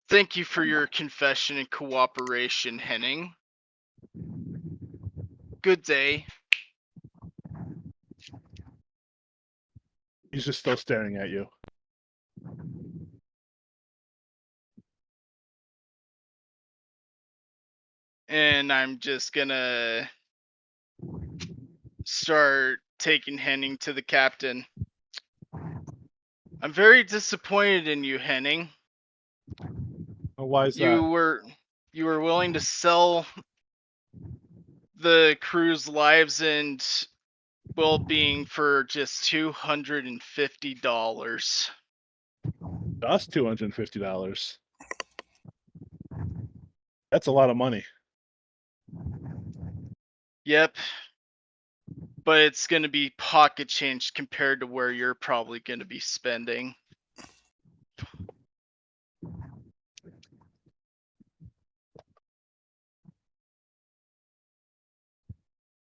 Thank you for your confession and cooperation, Henning. Good day. He's just still staring at you. And I'm just gonna start taking Henning to the captain. I'm very disappointed in you, Henning. Why is You that? were willing to sell the crew's lives and well-being for just $250. Just $250. That's a lot of money. Yep. But it's going to be pocket change compared to where you're probably going to be spending.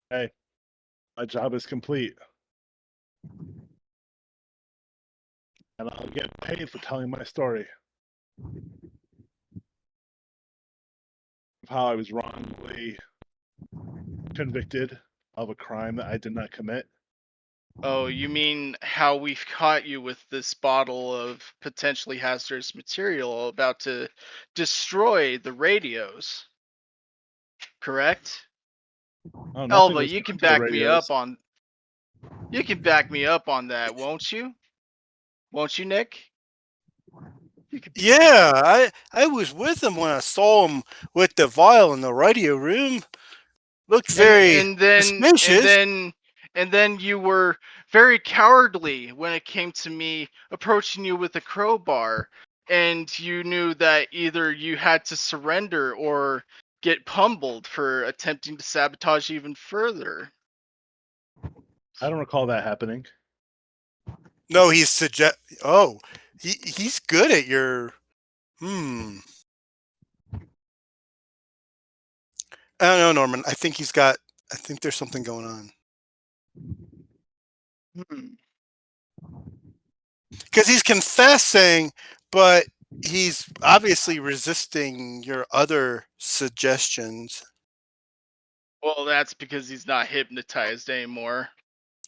Hey, my job is complete. And I'll get paid for telling my story. Of how I was wrongly convicted of a crime that I did not commit. Oh, you mean how we've caught you with this bottle of potentially hazardous material about to destroy the radios? Correct? Oh, nothing Alva, was you done can to the back me up radios. on that, won't you? Won't you, Nick? Yeah, I was with him when I saw him with the vial in the radio room. Looked very and suspicious. then you were very cowardly when it came to me approaching you with a crowbar, and you knew that either you had to surrender or get pummeled for attempting to sabotage even further. I don't recall that happening. No, he's good at your. I don't know, Norman. I think there's something going on. Because he's confessing, but he's obviously resisting your other suggestions. Well, that's because he's not hypnotized anymore.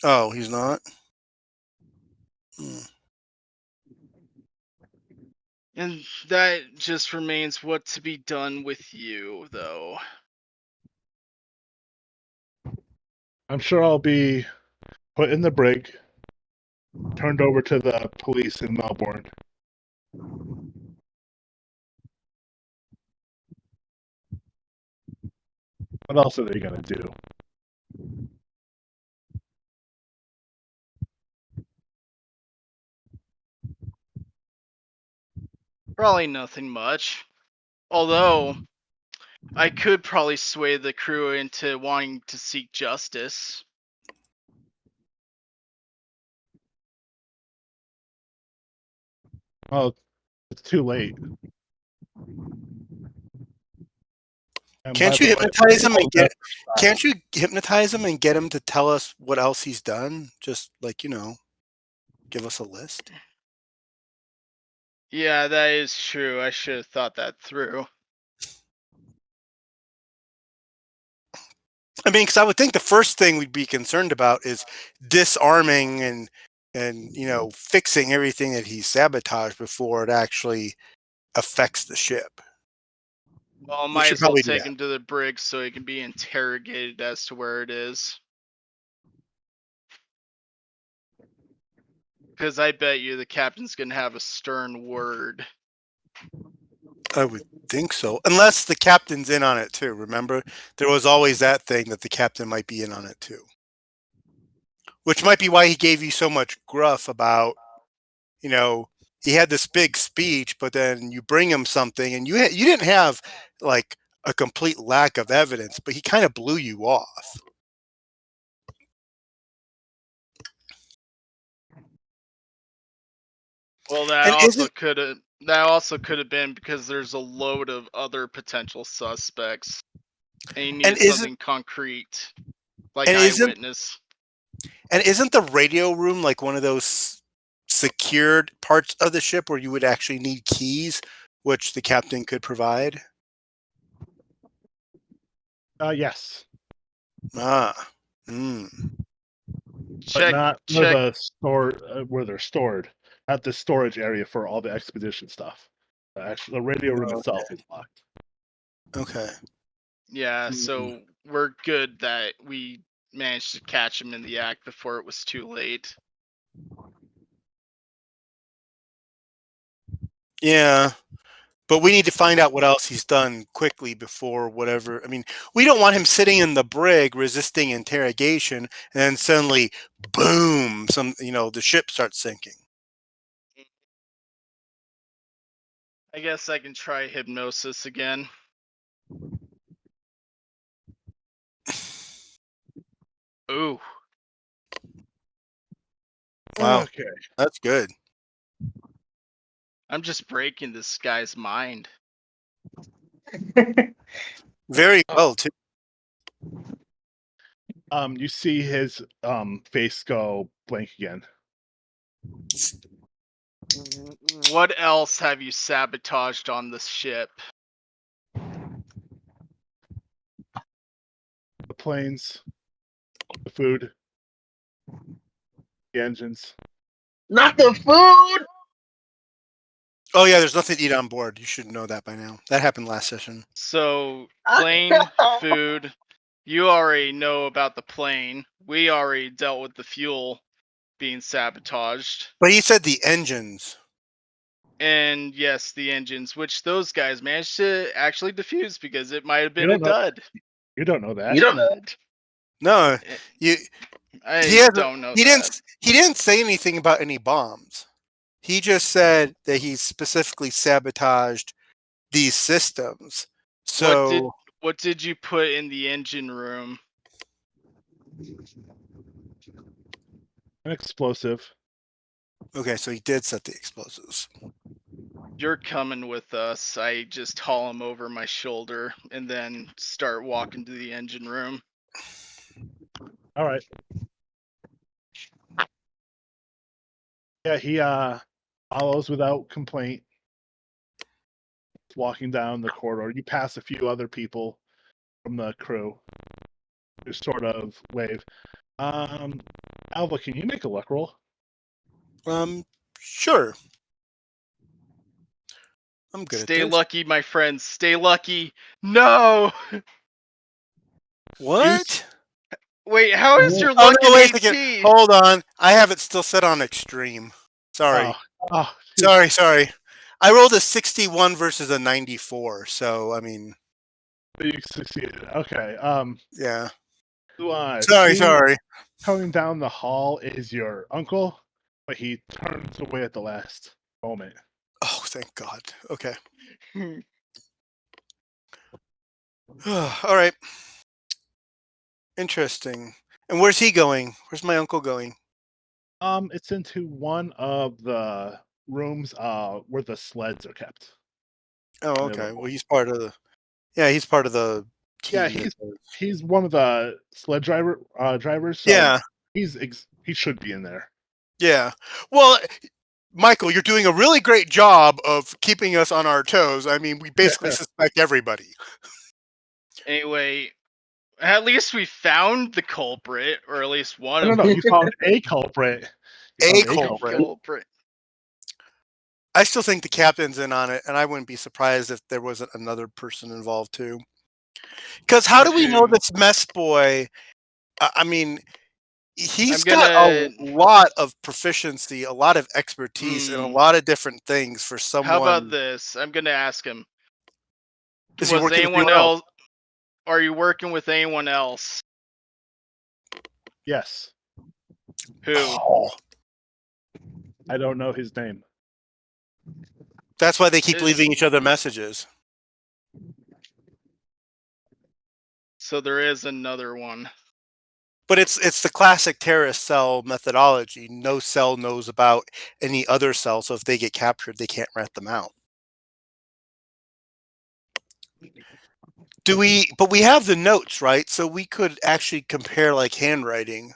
Oh, he's not? And that just remains what to be done with you, though. I'm sure I'll be put in the brig, turned over to the police in Melbourne. What else are they going to do? Probably nothing much. Although, I could probably sway the crew into wanting to seek justice. Oh, it's too late. And Can't you hypnotize him and get him to tell us what else he's done? Just give us a list. Yeah, that is true. I should have thought that through. I mean, because I would think the first thing we'd be concerned about is disarming and fixing everything that he sabotaged before it actually affects the ship. Well, We might should as well probably do take that. him to the brig so he can be interrogated as to where it is. Because I bet you the captain's gonna have a stern word. I would think so, unless the captain's in on it too. Remember, there was always that thing that the captain might be in on it too, which might be why he gave you so much gruff about, he had this big speech, but then you bring him something, and you didn't have like a complete lack of evidence, but he kind of blew you off. Well, that also could have been because there's a load of other potential suspects, and he needed something concrete, like eyewitness. And isn't the radio room like one of those secured parts of the ship where you would actually need keys, which the captain could provide? Yes. But not where the where they're stored. Not the storage area for all the expedition stuff. The radio room itself is locked. Okay. Yeah, so we're good that we managed to catch him in the act before it was too late. Yeah. But we need to find out what else he's done quickly before whatever. I mean, we don't want him sitting in the brig resisting interrogation and then suddenly, boom, the ship starts sinking. I guess I can try hypnosis again. Ooh. Wow. Okay. That's good. I'm just breaking this guy's mind. Very well, too. You see his face go blank again. What else have you sabotaged on this ship? The planes, the food, the engines. Not the food. Oh, yeah, there's nothing to eat on board. You should know that by now. That happened last session. So, plane, food. You already know about the plane. We already dealt with the fuel being sabotaged. But he said the engines. And yes, the engines, which those guys managed to actually defuse because it might have been You a don't know- dud. You don't know that. You don't know. No, I he hasn't- don't know he that. didn't say anything about any bombs. He just said that he specifically sabotaged these systems. So What did you put in the engine room? An explosive. okay, so he did set the explosives. You're coming with us. I just haul him over my shoulder and then start walking to the engine room. All right. Yeah, he follows without complaint. Walking down the corridor. You pass a few other people from the crew. You sort of wave. Alva, can you make a luck roll? Sure. I'm good Stay at this. lucky, my friends. Stay lucky. No! What? Wait, how is your Oh, luck no, in wait a AT? second. Hold on. I have it still set on extreme. Sorry. Oh, Sorry. I rolled a 61 versus a 94. So, I mean, you succeeded. Okay. yeah. Sorry. Sorry. Coming down the hall is your uncle, but he turns away at the last moment. Oh, thank God. Okay. All right. Interesting. And where's he going? Where's my uncle going? It's into one of the rooms where the sleds are kept. Oh, okay. Well, he's part of the. Yeah, he's part of the team. Yeah, he's one of the sled drivers. So Yeah. he should be in there. Yeah. Well, Michael, you're doing a really great job of keeping us on our toes. I mean, we basically suspect everybody. Anyway, at least we found the culprit, or at least one of No, them. you found a culprit. A culprit. I still think the captain's in on it, and I wouldn't be surprised if there wasn't another person involved too. Because how do we know this mess boy? I mean, he's got a lot of proficiency, a lot of expertise, and a lot of different things for someone. How about this? I'm gonna ask him. Is he working with anyone else? Are you working with anyone else? Yes. Who? Oh. I don't know his name. That's why they keep leaving each other messages. So there is another one. But it's the classic terrorist cell methodology. No cell knows about any other cell, so if they get captured, they can't rat them out. But we have the notes, right? So we could actually compare like handwriting.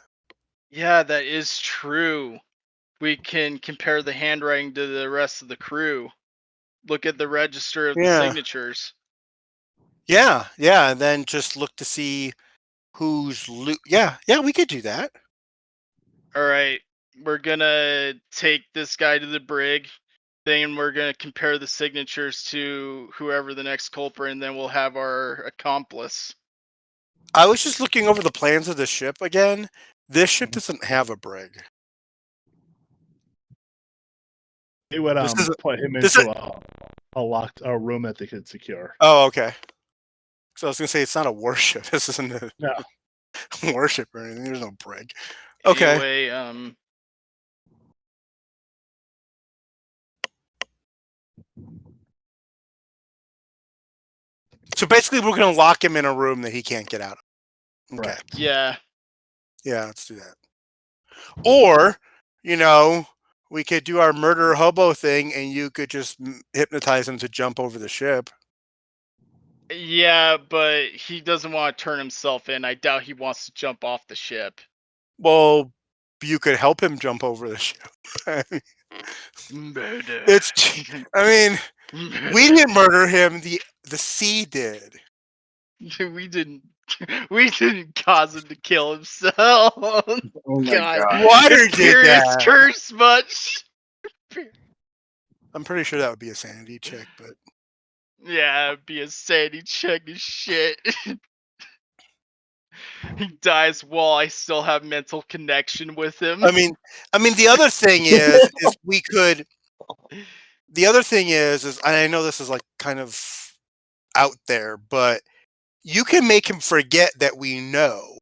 Yeah, that is true. We can compare the handwriting to the rest of the crew. Look at the register of the signatures. Yeah, and then just look to see who's yeah, we could do that. All right, we're gonna take this guy to the brig. Then we're gonna compare the signatures to whoever the next culprit, and then we'll have our accomplice. I was just looking over the plans of the ship again. This ship doesn't have a brig. They would This is- put him this into a locked room that they could secure. Oh, okay. So I was gonna say it's not a warship. This isn't a No. warship or anything. There's no brig. Okay. Anyway, So basically, we're gonna lock him in a room that he can't get out of. Okay. Correct. yeah. Yeah, let's do that. Or, we could do our murder hobo thing, and you could just hypnotize him to jump over the ship. Yeah, but he doesn't want to turn himself in. I doubt he wants to jump off the ship. Well, you could help him jump over the ship. Murder. We didn't murder him. The sea did. We didn't cause him to kill himself. Oh my God. god. Water If did Pierce that. cursed much. I'm pretty sure that would be a sanity check, but Yeah, it'd be a sanity check and shit. He dies while I still have mental connection with him. I mean, the other thing is we could. The other thing is I know this is like kind of out there, but you can make him forget that we know.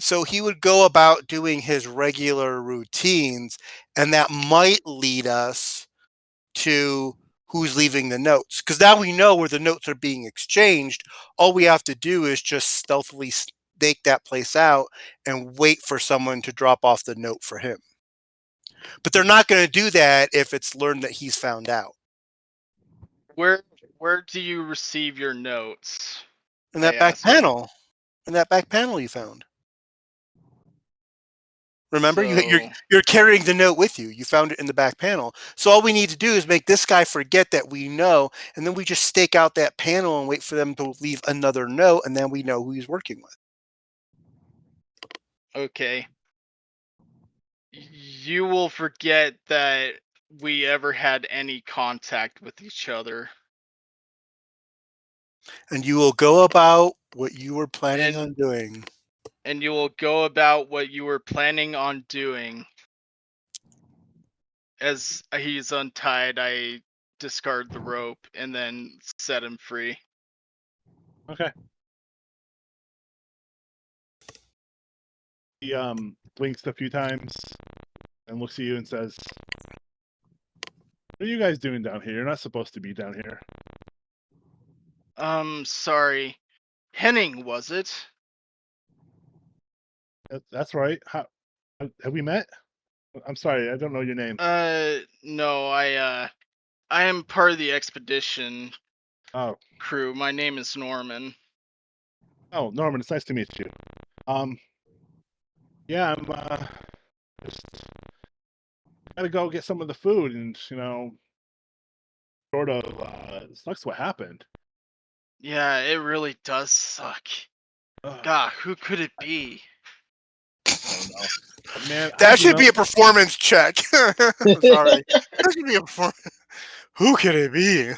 So he would go about doing his regular routines, and that might lead us to who's leaving the notes. Because now we know where the notes are being exchanged. All we have to do is just stealthily stake that place out and wait for someone to drop off the note for him. But they're not going to do that if it's learned that he's found out. Where do you receive your notes? In that back panel. In that back panel you found. Remember, you're carrying the note with you. You found it in the back panel. So all we need to do is make this guy forget that we know, and then we just stake out that panel and wait for them to leave another note, and then we know who he's working with. Okay. You will forget that we ever had any contact with each other. And you will go about what you were planning on doing. And you will go about what you were planning on doing. As he's untied, I discard the rope and then set him free. Okay. He blinks a few times and looks at you and says, "What are you guys doing down here? You're not supposed to be down here." Sorry. Henning, was it? That's right. How have we met? I'm sorry, I don't know your name. No, I am part of the expedition Oh. crew. My name is Norman. Oh, Norman, it's nice to meet you. Yeah, I'm just gotta go get some of the food, and sort of sucks what happened. Yeah, it really does suck. God, who could it be? I don't know. Man, that should be a performance check. Sorry. That should be a performance. Who could it be?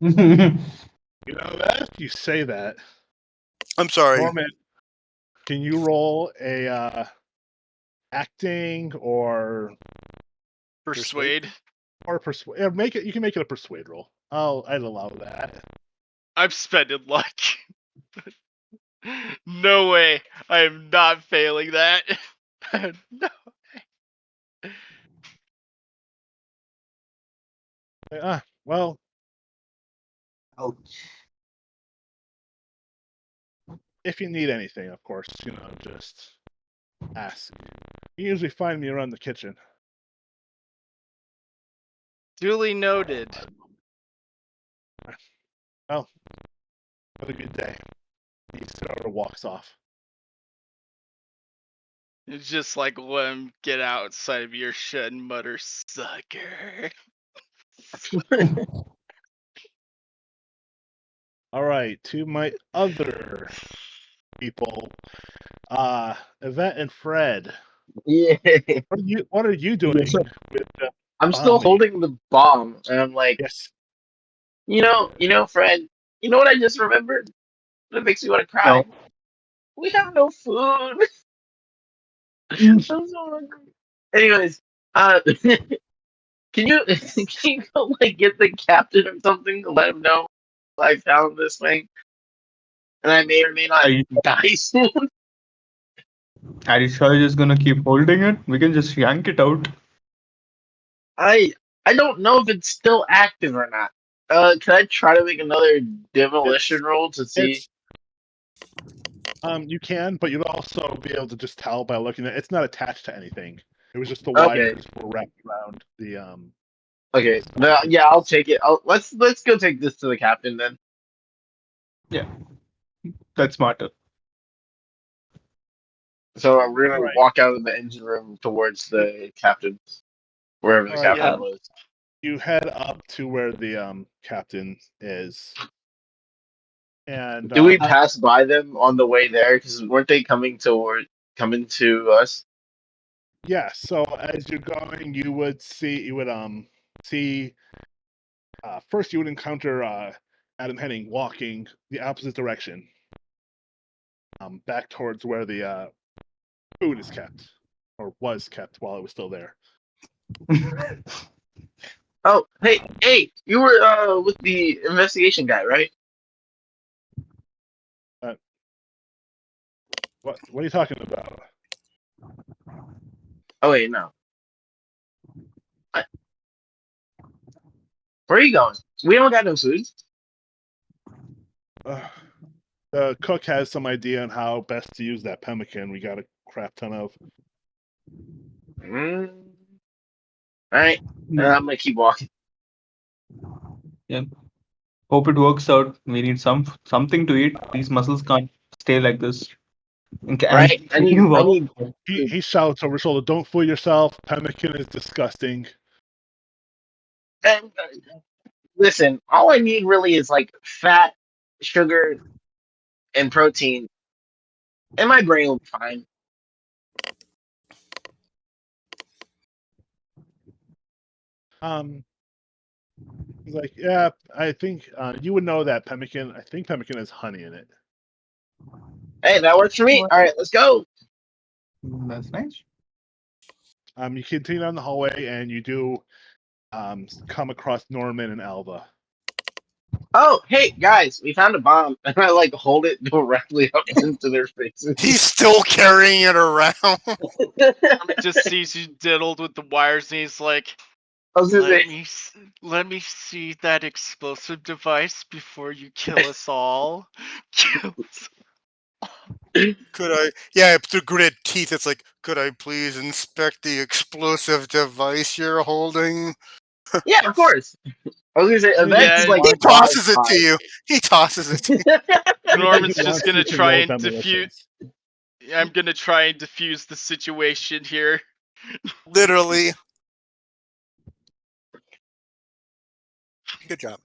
As you say that, I'm sorry. Norman, can you roll a acting or persuade? Or persuade? Yeah, make it. You can make it a persuade roll. I'd allow that. I'm spending luck. No way. I am not failing that. No. Well. Ouch. If you need anything, of course, just ask. You usually find me around the kitchen. Duly noted. Well, have a good day. He sort of walks off. It's just like let him get outside of earshot and mutter, "Sucker." All right, to my other people, Yvet and Fred. Yeah. What are you doing? Yes, sir. With I'm still bombing. holding the bomb, and I'm like, Yes. you know, Fred. You know what I just remembered? That makes me want to cry. No. We have no food. I'm so hungry. Anyways, can you can you go like get the captain or something to let him know I found this thing, and I may or may not Are you, die soon. are you sure you're just gonna keep holding it? We can just yank it out. I I don't know if it's still active or not. Can I try to make another demolition roll to see? It's you can, but you'll also be able to just tell by looking at it's not attached to anything. It was just the Okay. wires were wrapped around the Okay, no, yeah, I'll take it. Let's go take this to the captain then. Yeah, that's smarter. So we're gonna Right. walk out of the engine room towards the captain, wherever the Alright, captain yeah. was. you head up to where the captain is. And Do we pass by them on the way there? Because weren't they coming to us? yeah, so as you're going you would see first you would encounter Adam Henning walking the opposite direction. Back towards where the food is kept. Or was kept while it was still there. Oh, hey, you were with the investigation guy, right? What are you talking about? Oh wait, no. Where are you going? We don't got no food. The cook has some idea on how best to use that pemmican we got a crap ton of. All right, I'm gonna keep walking. Yeah. Hope it works out. We need something to eat. These muscles can't stay like this. Right, I need. He shouts over his shoulder, "Don't fool yourself. Pemmican is disgusting." And, listen, all I need really is like fat, sugar, and protein, and my brain will be fine. He's like, "Yeah, I think you would know that pemmican. I think pemmican has honey in it." Hey, that works for me. All right, let's go. That's nice. You continue down the hallway, and you do come across Norman and Alva. Oh, hey guys, we found a bomb, and I like hold it directly up into their faces. He's still carrying it around. He just sees you diddled with the wires, and he's like, I was gonna say, let me see that explosive device before you kill us all. Kill us. Could I? Yeah, through gritted teeth, it's like, could I please inspect the explosive device you're holding? yeah, of course. I was gonna say, Yvet's Yeah, like He tosses it to satisfied. you. He tosses it to you. Norman's He just wants gonna you to try roll and defuse. demolitions. I'm gonna try and defuse the situation here. Literally. Good job.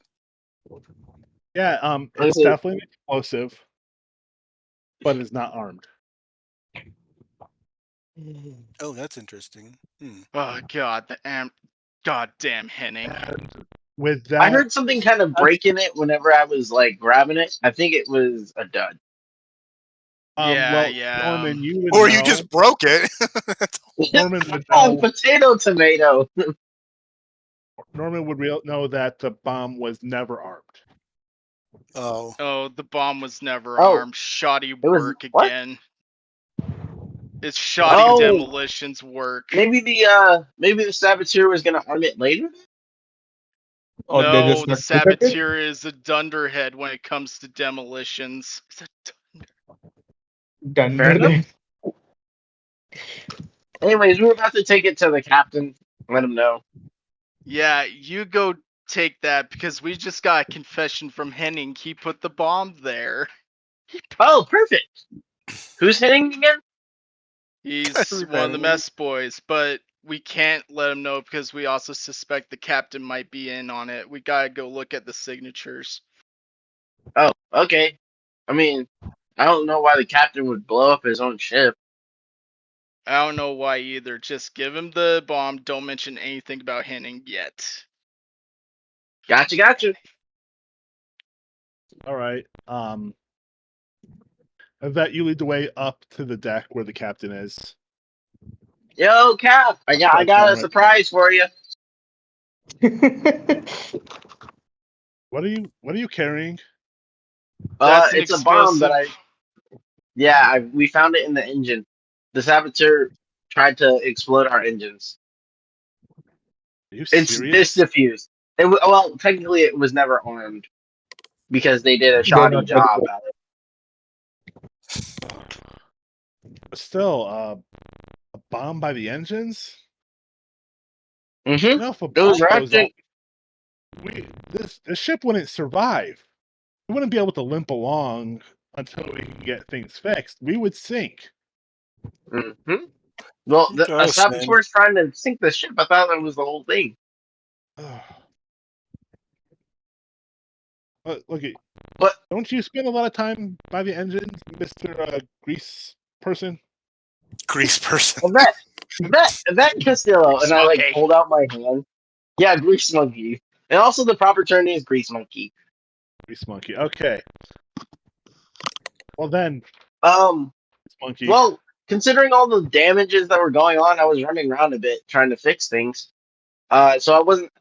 Yeah, it's Honestly, definitely an explosive, but it's not armed. Oh, that's interesting. Oh god, goddamn Henning. And with that, I heard something kind of breaking it whenever I was like grabbing it. I think it was a dud. Norman, you would Or know. you just broke it. Norman would Oh, know. potato, tomato. Norman would know that the bomb was never armed. Oh, the bomb was never Oh, armed. Shoddy was- work what? again. It's shoddy Oh. demolitions work. Maybe the saboteur was gonna arm it later. Or they're No, just the not good at it? saboteur is a dunderhead when it comes to demolitions. Done. Fair enough. Anyways, we're about to take it to the captain. Let him know. Yeah, you go take that because we just got a confession from Henning. He put the bomb there. Oh, perfect. Who's hitting again? He's one of the mess boys, but we can't let him know because we also suspect the captain might be in on it. We gotta go look at the signatures. Oh, okay. I mean, I don't know why the captain would blow up his own ship. I don't know why either. Just give him the bomb. Don't mention anything about handing yet. Gotcha. All right. Yvet, you lead the way up to the deck where the captain is. Yo, Cap, I got a surprise for you. What are you carrying? That's an It's a bomb that explosive. we found it in the engine. The saboteur tried to explode our engines. Are you It's serious? this diffused. Well, technically, it was never armed because they did a shoddy job at it. But still, a bomb by the engines? Mm-hmm. You know, if a bomb goes off, the ship wouldn't survive. We wouldn't be able to limp along until we can get things fixed. We would sink. Mm-hmm. Well, a saboteur's trying to sink the ship. I thought that was the whole thing. Look, but don't you spend a lot of time by the engines, Mr. Grease person? Grease person. That Castillo, and I hold out my hand. Yeah, Grease Monkey. And also the proper term is Grease Monkey. Grease Monkey. Okay. Well then. Monkey. Well, considering all the damages that were going on, I was running around a bit trying to fix things. So I wasn't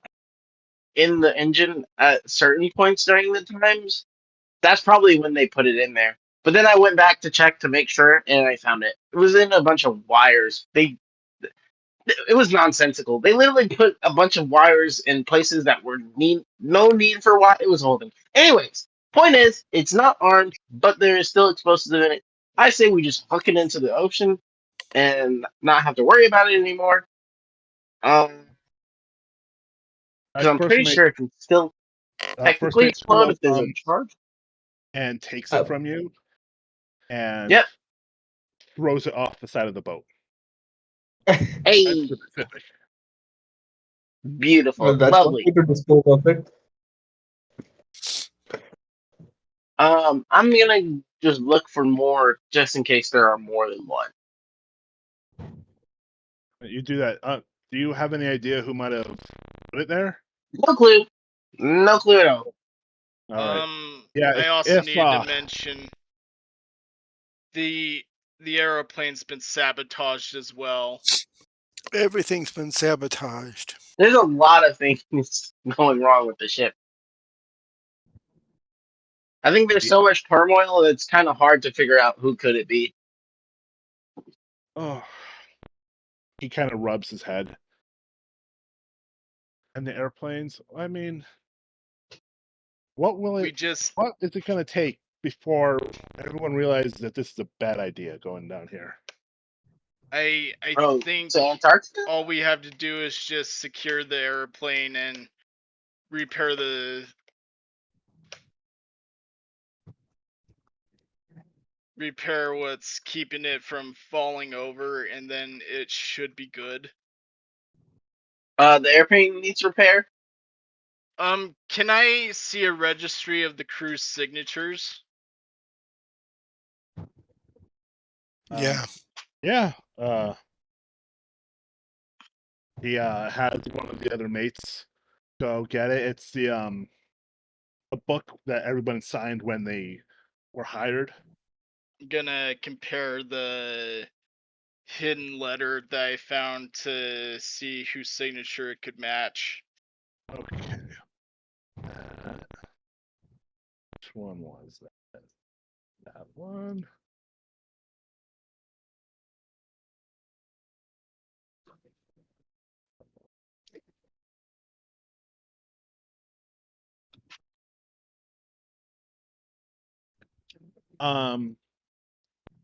in the engine at certain points during the times. That's probably when they put it in there. But then I went back to check to make sure, and I found it. It was in a bunch of wires. It was nonsensical. They literally put a bunch of wires in places that were no need for why it was holding. Anyways, point is, it's not armed, but there is still explosives in it. I say we just hook it into the ocean and not have to worry about it anymore. Because I'm pretty sure it can still technically explode if there's a charge. And takes it from you and throws it off the side of the boat. Hey, beautiful, well, that's lovely. one way to dispose of it. I'm gonna just look for more, just in case there are more than one. You do that. Do you have any idea who might have put it there? No clue. No clue at all. Yeah. I also need to mention the aeroplane's been sabotaged as well. Everything's been sabotaged. There's a lot of things going wrong with the ship. I think there's so much turmoil that it's kind of hard to figure out who could it be. Oh, he kind of rubs his head. And the airplanes. I mean, what is it going to take before everyone realizes that this is a bad idea going down here? I think all we have to do is just secure the airplane and repair what's keeping it from falling over, and then it should be good. The airplane needs repair. Can I see a registry of the crew's signatures? Yeah. Yeah. He has one of the other mates go get it. It's the book that everyone signed when they were hired. I'm gonna compare the hidden letter that I found to see whose signature it could match. Okay. Which one was that? That one.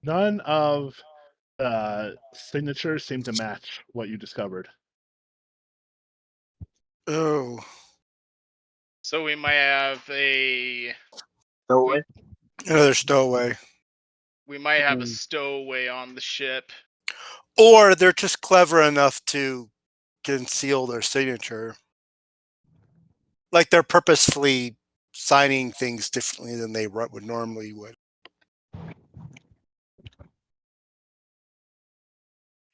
None of the signatures seem to match what you discovered. Oh. So we might have a stowaway. Another stowaway. We might have a stowaway on the ship. Or they're just clever enough to conceal their signature. Like they're purposefully signing things differently than they would normally would.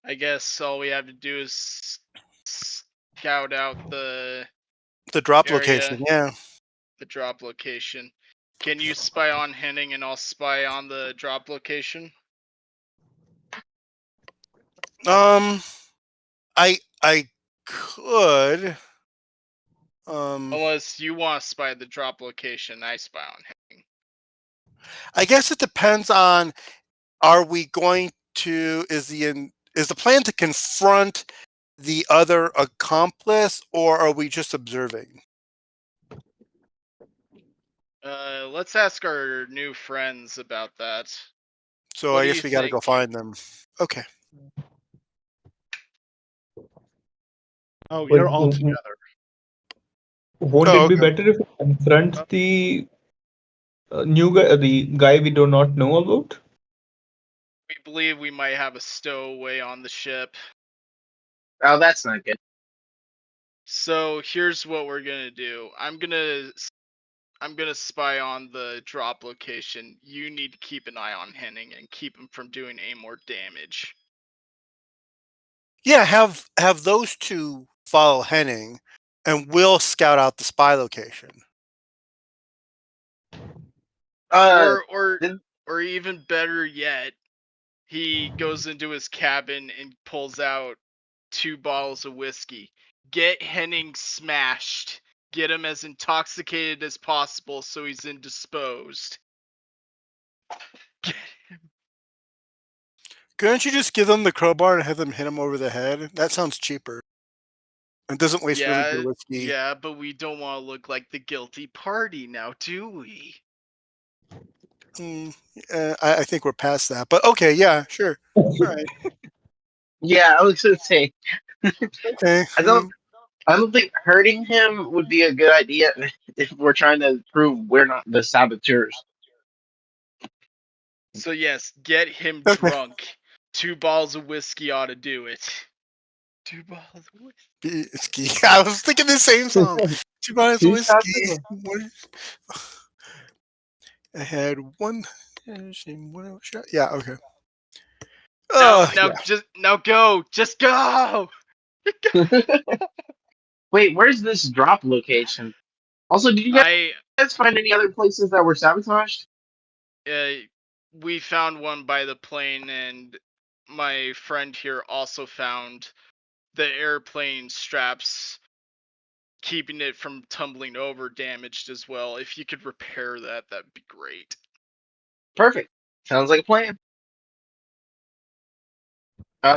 I guess all we have to do is scout out the drop area. location. Yeah. The drop location. Can you spy on Henning and I'll spy on the drop location? I could. Unless you want to spy the drop location, I spy on Henning. I guess it depends on. Are we going to? Is the plan to confront the other accomplice, or are we just observing? Let's ask our new friends about that. So What I do guess you we got to go think? find them. Okay. Oh, you're all Wait, together. Won't Oh, it be okay. better if we confront the new guy, the guy we do not know about? We believe we might have a stowaway on the ship. Oh, that's not good. So here's what we're gonna do. I'm gonna spy on the drop location. You need to keep an eye on Henning and keep him from doing any more damage. Yeah, have those two follow Henning, and we'll scout out the spy location. Or even better yet, he goes into his cabin and pulls out 2 bottles of whiskey. Get Henning smashed. Get him as intoxicated as possible so he's indisposed. Couldn't you just give them the crowbar and have them hit him over the head? That sounds cheaper. It doesn't waste really good whiskey. Yeah, but we don't want to look like the guilty party now, do we? I think we're past that. But okay, yeah, sure. All right. Yeah, I was gonna say. Okay. I don't think hurting him would be a good idea if we're trying to prove we're not the saboteurs. So yes, get him Okay. drunk. 2 bottles of whiskey ought to do it. 2 bottles of whiskey. I was thinking the same song. 2 bottles of whiskey. I had one shot. Yeah, okay. Now go. Just go. Wait, where's this drop location? Also, did you guys find any other places that were sabotaged? We found one by the plane, and my friend here also found the airplane straps, keeping it from tumbling over, damaged as well. If you could repair that, that'd be great. Perfect. Sounds like a plan.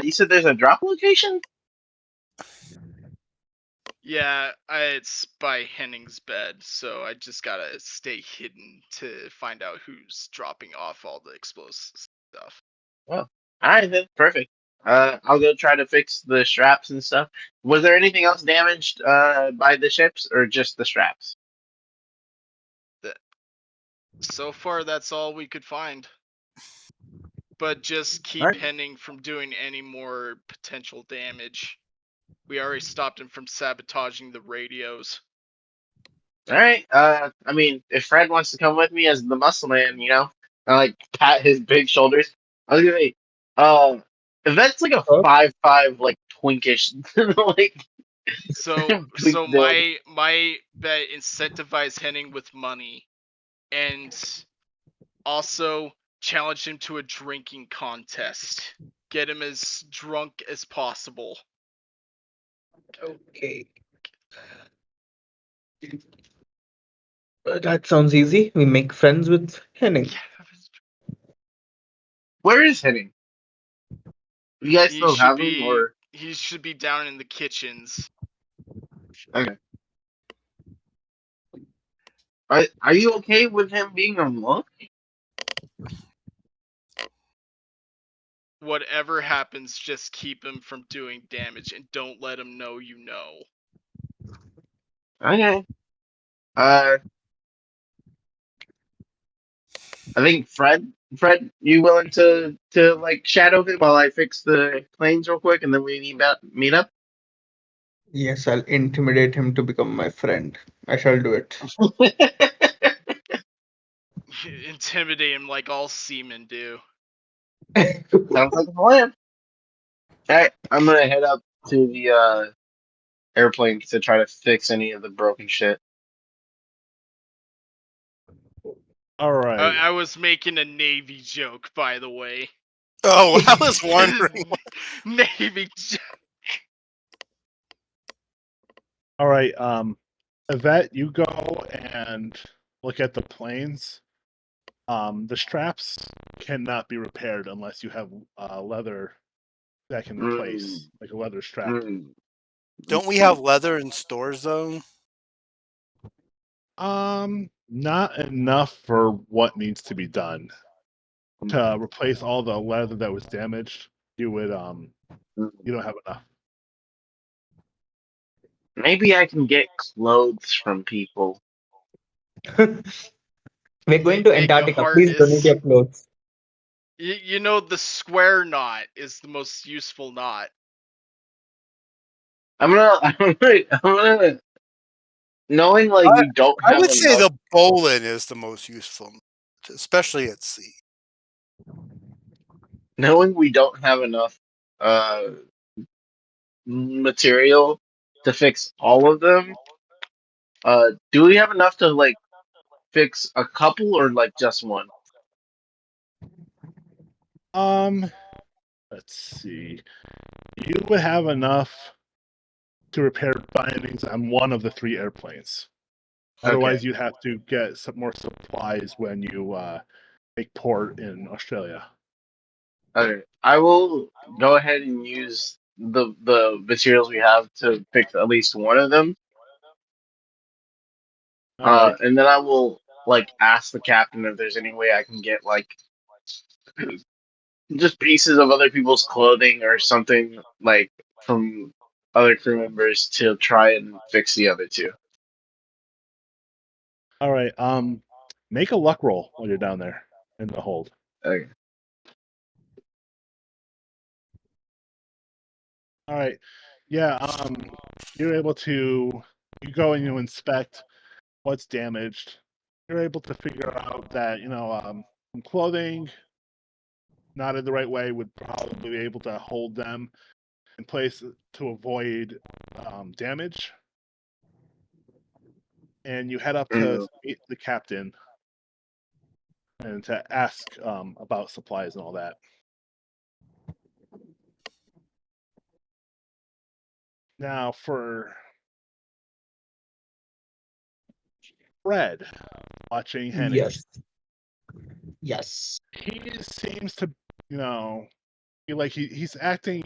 You said there's a drop location? Yeah, it's by Henning's bed, so I just gotta stay hidden to find out who's dropping off all the explosive stuff. Well, alright then, perfect. I'll go try to fix the straps and stuff. Was there anything else damaged by the ships, or just the straps? So far, that's all we could find. But just keep Henning from doing any more potential damage. We already stopped him from sabotaging the radios. Alright, I mean, if Fred wants to come with me as the muscle man, I like pat his big shoulders. I was gonna say, Yvet's like a 5'5", like twinkish, like. So my bet, incentivize Henning with money, and also challenge him to a drinking contest. Get him as drunk as possible. Okay. That sounds easy. We make friends with Henning. Where is Henning? You guys still have him, or? He should be down in the kitchens. Okay. Are you okay with him being a monk? Whatever happens, just keep him from doing damage and don't let him know you know. Okay. I think Fred, you willing to like shadow him while I fix the planes real quick, and then we meet up? Yes, I'll intimidate him to become my friend. I shall do it. Intimidate him like all seamen do. Sounds like a plan. I'm gonna head up to the airplane to try to fix any of the broken shit. All right. I was making a Navy joke, by the way. Oh, I was wondering. Navy joke. All right. Yvette, you go and look at the planes. The straps cannot be repaired unless you have leather that can replace, like a leather strap. Don't we have leather in stores though? Not enough for what needs to be done. To replace all the leather that was damaged, you would you don't have enough. Maybe I can get clothes from people. We're going to Make a Antarctica. Please donate harness. your clothes. You know, the square knot is the most useful knot. I'm gonna knowing like we don't I have would say enough. the bowline is the most useful, especially at sea. Knowing we don't have enough material to fix all of them, do we have enough to like fix a couple or like just one? Let's see. You would have enough to repair bindings on one of the 3 airplanes. Otherwise, you'd have to get some more supplies when you make port in Australia. Okay, I will go ahead and use the materials we have to fix at least one of them. All right. And then I will like ask the captain if there's any way I can get like just pieces of other people's clothing or something like from other crew members to try and fix the other 2. All right. Make a luck roll while you're down there in the hold. Okay. All right. Yeah. You're able to. You go and you inspect what's damaged. You're able to figure out that some clothing knotted the right way would probably be able to hold them in place to avoid damage. And you head up to meet the captain and to ask about supplies and all that. Now for Fred watching Hennig. Yes. Yes. He seems to, like he's acting,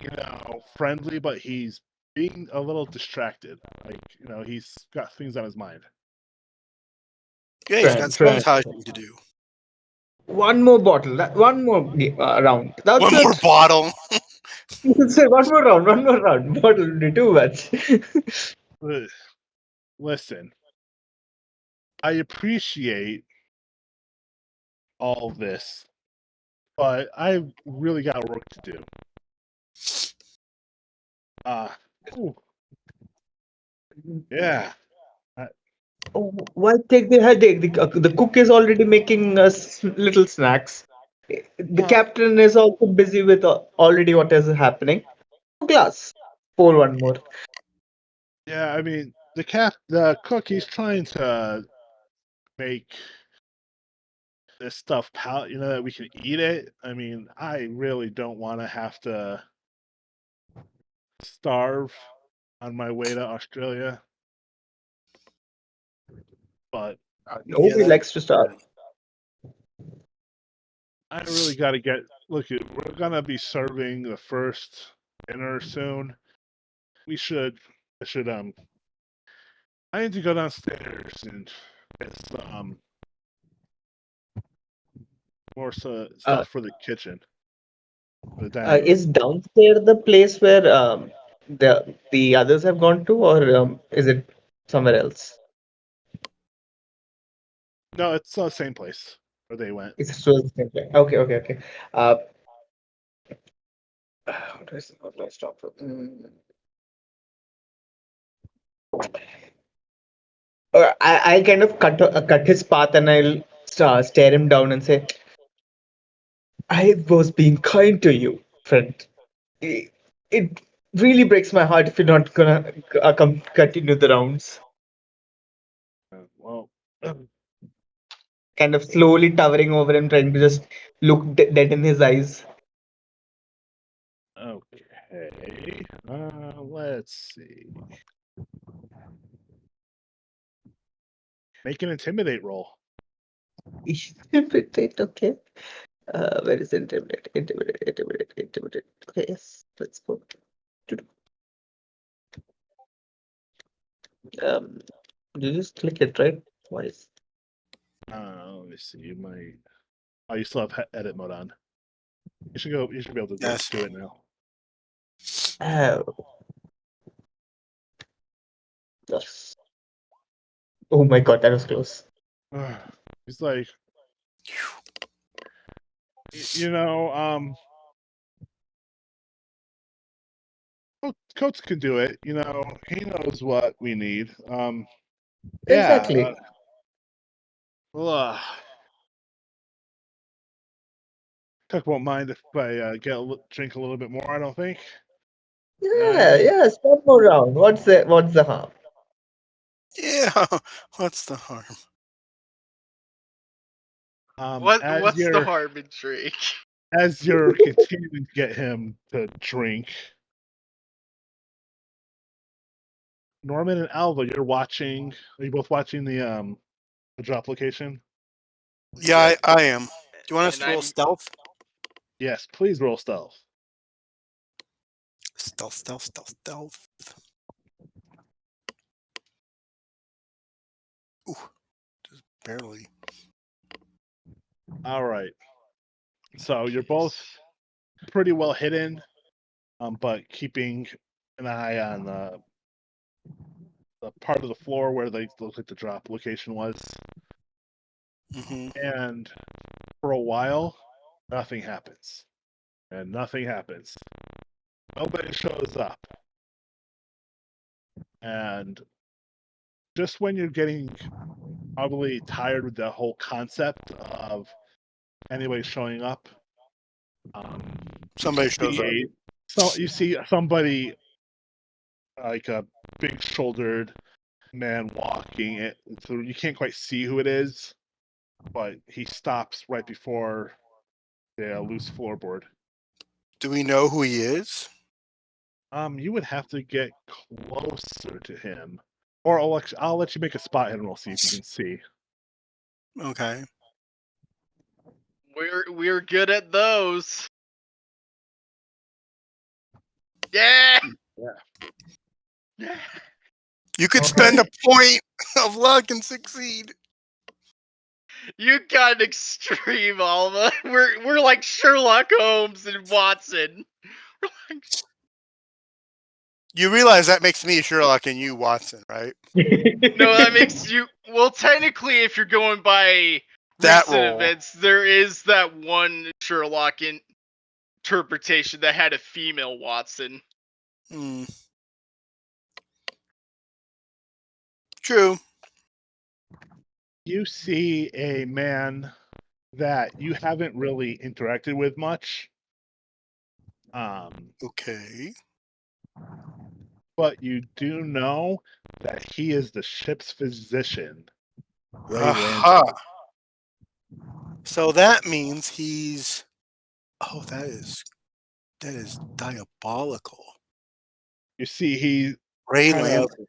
friendly, but he's being a little distracted. Like, he's got things on his mind. Yeah, he's got sabotaging to do. One more bottle. One more round. That's One more bottle. Say one more round. One more round. Bottle will be too much. Listen, I appreciate all this, but I've really got work to do. Yeah. Oh, why take the headache? The cook is already making us little snacks. The captain is also busy with already what is happening. Glass. Pour one more. Yeah, I mean, the cook, he's trying to make this stuff that we can eat it. I mean, I really don't want to have to starve on my way to Australia. But nobody likes to starve. I really got to look, we're gonna be serving the first dinner soon. I should I need to go downstairs and get some more stuff for the kitchen. For the dining room. Is downstairs the place where the others have gone to, or is it somewhere else? No, it's the same place where they went. It's still the same place. Okay. What do I stop for? I kind of cut his path and I'll stare him down and say, "I was being kind to you, friend. it really breaks my heart if you're not gonna continue the rounds. Well, Kind of slowly towering over him, trying to just look dead in his eyes. okay. Let's see. Make an intimidate roll. Intimidate, okay. Where is intimidate? Intimidate. Okay, yes, let's go. You just click it, right? Twice. Let me see. You might. Oh, you still have edit mode on. You should go. You should be able to Yes. do it now. Oh. Yes. Oh my god, that was close. He's like, you know, Coates can do it. You know, he knows what we need. Yeah. Exactly. Well, Cook won't mind if I drink a little bit more. I don't think. Yeah, yes, one more round. What's the harm? Yeah. What's the harm? What's the harm in drink? As you're continuing to get him to drink, Norman and Alva, you're watching. Are you both watching the drop location? Yeah, I am. Do you want us And to roll I'm- stealth? Yes, please roll stealth. Stealth. Ooh, just barely. All right. So you're both pretty well hidden, but keeping an eye on the part of the floor where they look like the drop location was. Mm-hmm. And for a while, nothing happens. And nothing happens. Nobody shows up. And just when you're getting probably tired with the whole concept of anybody showing up, Somebody shows up. So you see somebody like a big-shouldered man walking it. So you can't quite see who it is, but he stops right before the loose floorboard. Do we know who he is? You would have to get closer to him, or I'll let you make a spot hidden roll, see if you can see. Okay. We're good at those. Yeah. Yeah. You could Okay. spend a point of luck and succeed. You got extreme, Alva. We're like Sherlock Holmes and Watson. You realize that makes me Sherlock and you Watson, right? No, that makes you. Well, technically, if you're going by That recent roll. events, there is that one Sherlock interpretation that had a female Watson. Hmm. True. You see a man that you haven't really interacted with much. Okay. But you do know that he is the ship's physician, Ray Aha. Lansing. So that means he's. Oh, that is diabolical. You see, he Ray kind of Lansing.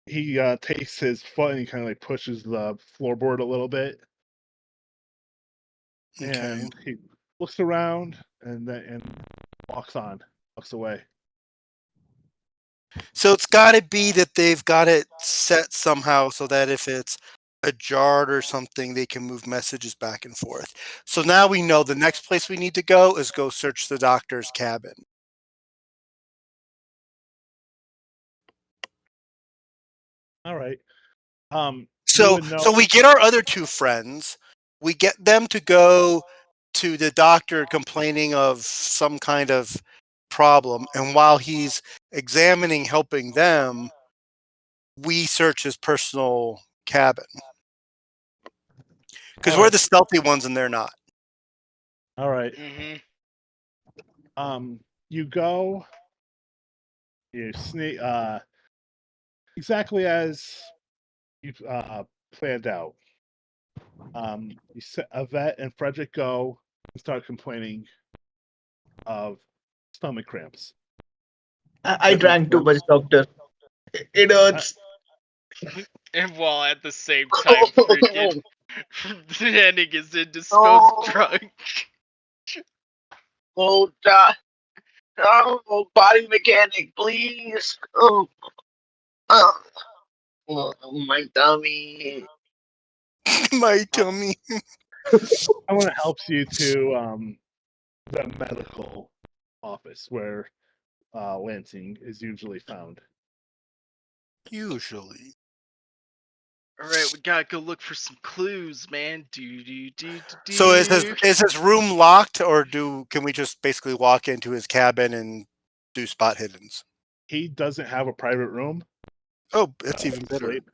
he takes his foot and he kind of like pushes the floorboard a little bit, Okay. and he looks around and walks away. So it's got to be that they've got it set somehow so that if it's ajar or something, they can move messages back and forth. So now we know the next place we need to go is go search the doctor's cabin. All right. So we get our other two friends. We get them to go to the doctor complaining of some kind of problem, and while he's examining, helping them, we search his personal cabin because we're the stealthy ones and they're not. All right. Mm-hmm. You go You sneak exactly as you planned out. Yvet and Frederick go and start complaining of stomach cramps. I drank too much, doctor. It hurts. And while at the same time, freaking Henning is indisposed drunk. Oh, God. Oh, body mechanic, please. Oh, my dummy. My tummy. Someone helps you to the medical office where Lansing is usually found. Usually. All right, we gotta go look for some clues, man. So is his room locked, or can we just basically walk into his cabin and do spot hiddens? He doesn't have a private room. Oh, that's even better. Sleep.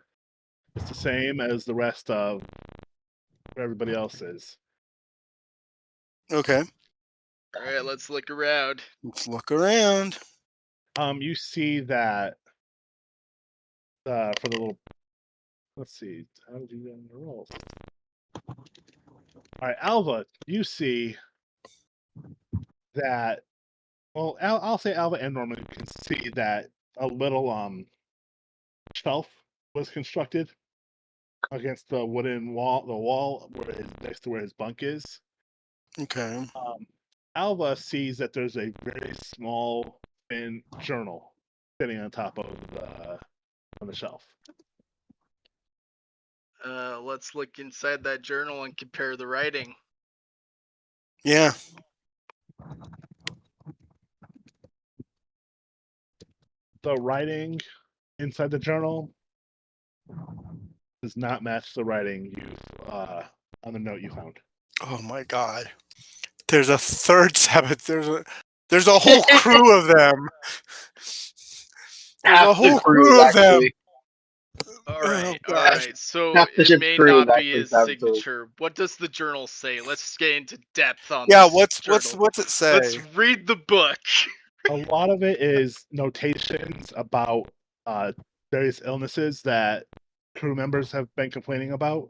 It's the same as the rest of where everybody else is. Okay. All right, let's look around. Let's look around. You see that for the little. Let's see. How did you get in the rolls? All right, Alva. You see that. Well, I'll say Alva and Norman can see that a little shelf was constructed against the wooden wall, next to where his bunk is. Okay. Alva sees that there's a very small, thin journal sitting on top of the shelf. Let's look inside that journal and compare the writing. Yeah. The writing inside the journal does not match the writing you've on the note you found. Oh my God. There's a third Sabbath. There's a whole crew of them. There's a whole crew of them. All right, Oh, all gosh. right. So Half the it ship's may crew is not be actually his saboteurs. signature. What does the journal say? Let's get into depth on Yeah. this What's journal. it say? Let's read the book. A lot of it is notations about various illnesses that crew members have been complaining about.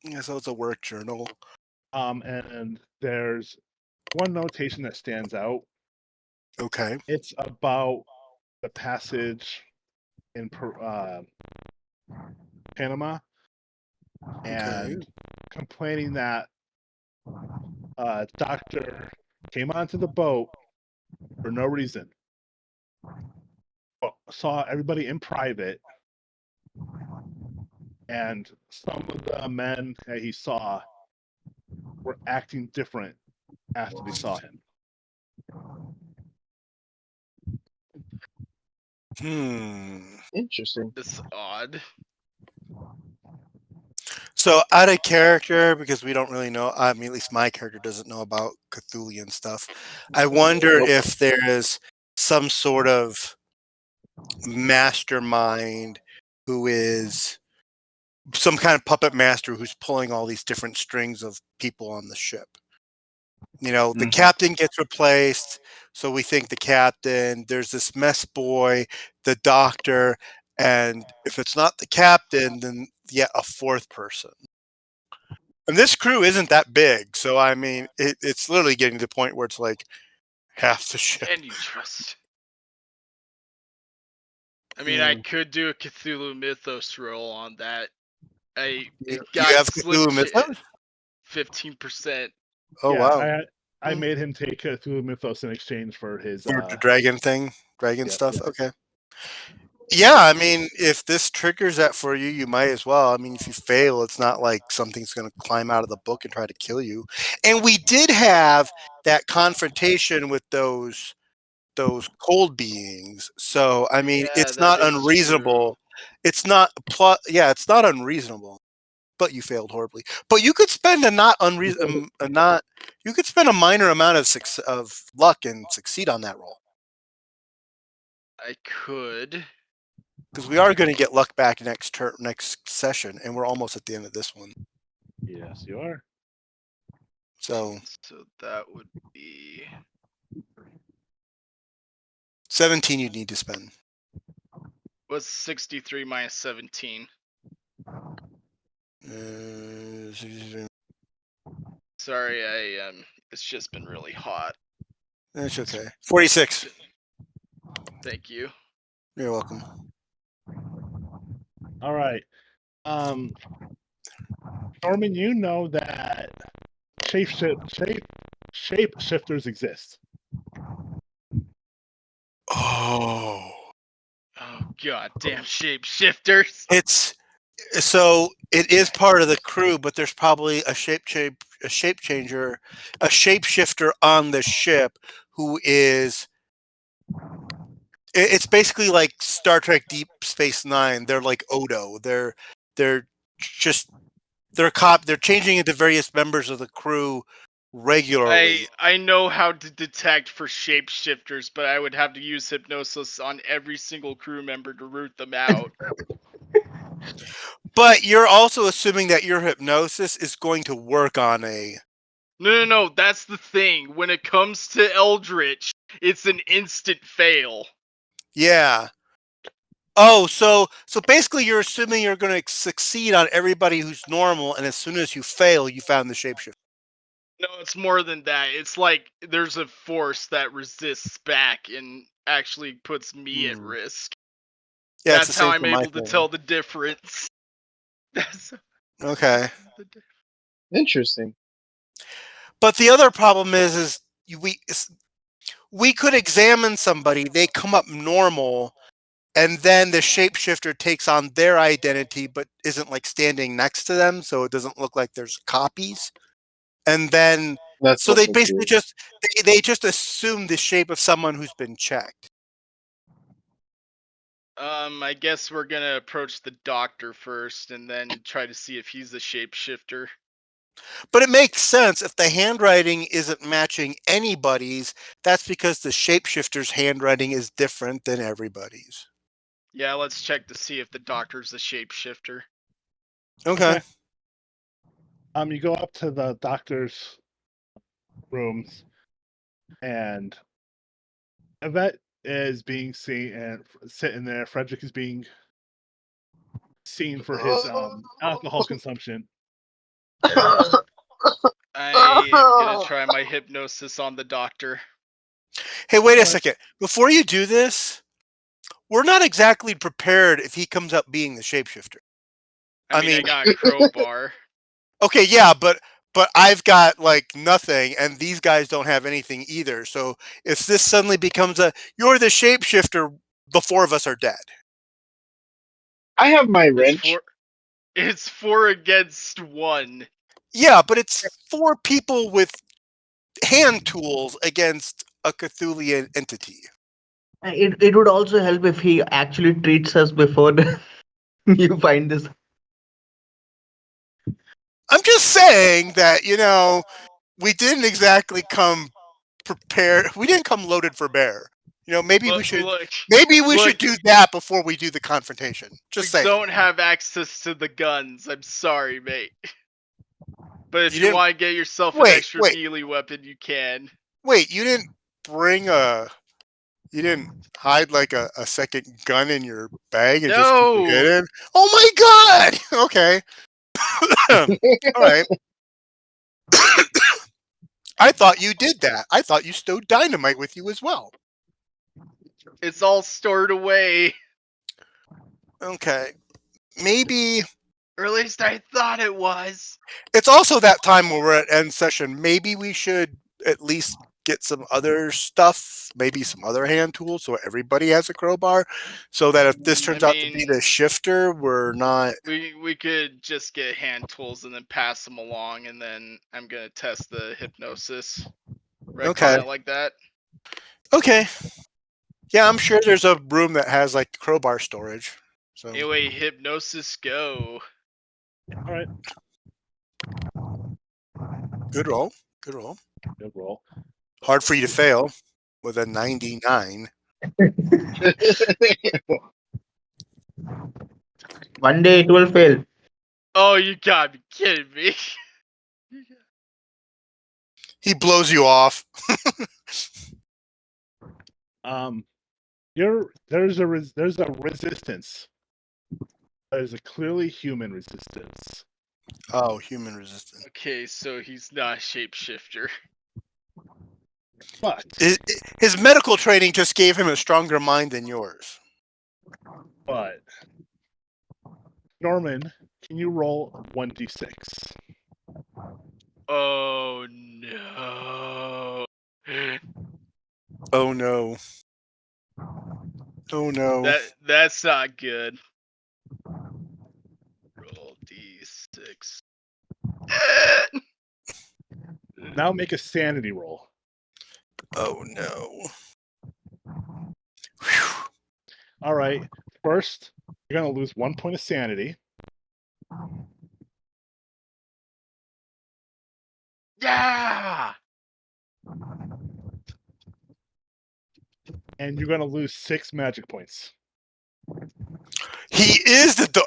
Yeah, so it's a work journal. And there's one notation that stands out. Okay. It's about the passage in Panama and complaining that a doctor came onto the boat for no reason, saw everybody in private, and some of the men that he saw were acting different after they saw him. Interesting. It's odd. So out of character, because we don't really know, I mean, at least my character doesn't know about Cthulhian stuff. I wonder if there is some sort of mastermind who is some kind of puppet master who's pulling all these different strings of people on the ship. You know, the captain gets replaced, so we think the captain, there's this mess boy, the doctor, and if it's not the captain, then yet a fourth person. And this crew isn't that big, so I mean, it's literally getting to the point where it's like half the ship. Can you trust? I mean, I could do a Cthulhu Mythos roll on that. You got have slim Cthulhu Mythos? 15%. Oh, Yeah, wow. I made him take Cthulhu Mythos in exchange for his For the dragon Yep. stuff? Okay. Yeah, I mean, if this triggers that for you, you might as well. I mean, if you fail, it's not like something's going to climb out of the book and try to kill you. And we did have that confrontation with those cold beings. So, I mean, Yeah, it's that not is unreasonable. true. It's not it's not unreasonable. But you failed horribly. But you could spend you could spend a minor amount of luck and succeed on that roll. I could. Because we are going to get luck back next session, and we're almost at the end of this one. Yes, you are. So that would be 17 you need to spend. Was 63 minus 17. Sorry, it's just been really hot. That's okay. 46. Thank you. You're welcome. All right. Norman, you know that shapeshifters exist. Oh. Oh god damn shapeshifters. It is part of the crew, but there's probably a shapeshifter on the ship who is. It's basically like Star Trek Deep Space Nine. They're like Odo. They're changing into various members of the crew regularly. I know how to detect for shapeshifters, but I would have to use hypnosis on every single crew member to root them out. But you're also assuming that your hypnosis is going to work on a... No, that's the thing. When it comes to Eldritch, it's an instant fail. Yeah. Oh, so basically you're assuming you're going to succeed on everybody who's normal, and as soon as you fail, you found the shapeshifter. No, it's more than that. It's like there's a force that resists back and actually puts me at risk. Yeah, that's how I'm able to tell the difference. Okay. Interesting. But the other problem is we could examine somebody, they come up normal, and then the shapeshifter takes on their identity, but isn't like standing next to them, so it doesn't look like there's copies. And then so they basically they just assume the shape of someone who's been checked. I guess we're gonna approach the doctor first and then try to see if he's the shapeshifter. But it makes sense if the handwriting isn't matching anybody's, that's because the shapeshifter's handwriting is different than everybody's. Yeah, let's check to see if the doctor's the shapeshifter. Okay. You go up to the doctor's rooms, and Yvet is being seen and sitting there. Frederick is being seen for his alcohol consumption. I am gonna try my hypnosis on the doctor. Hey, wait a second. Before you do this, we're not exactly prepared if he comes up being the shapeshifter. I mean, I got a crowbar. Okay, yeah, but I've got like nothing, and these guys don't have anything either. So if this suddenly becomes you're the shapeshifter, the four of us are dead. I have my wrench. It's 4 against 1. Yeah, but it's 4 people with hand tools against a Cthulhian entity. It would also help if he actually treats us before you find this. I'm just saying that, we didn't exactly come prepared. We didn't come loaded for bear. Maybe we should do that before we do the confrontation. Just saying. We don't have access to the guns. I'm sorry, mate. But if you want to get yourself an extra melee weapon, you can. Wait, you didn't bring you didn't hide like a second gun in your bag and just keep it hidden? Oh my god! Okay. All right. I thought you did that. I thought you stowed dynamite with you as well. It's all stored away. Okay. Maybe... Or at least I thought it was. It's also that time where we're at end session. Maybe we should at least get some other stuff, maybe some other hand tools, so everybody has a crowbar, so that if this turns out to be the shifter, we're not... We could just get hand tools and then pass them along, and then I'm going to test the hypnosis. Okay. It like that. Okay. Yeah, I'm sure there's a room that has like crowbar storage. So anyway, hypnosis go. All right. Good roll. Good roll. Good roll. Hard for you to fail with a 99. One day it will fail. Oh, you gotta be kidding me. He blows you off. There's a resistance. There's a clearly human resistance. Oh, human resistance. Okay, so he's not a shapeshifter. But His medical training just gave him a stronger mind than yours. Norman, can you roll 1d6? Oh no. Oh no. Oh no. That's not good. Roll D6. Now make a sanity roll. Oh no. All right. First, you're going to lose 1 point of sanity. Yeah. And you're going to lose 6 magic points. He is the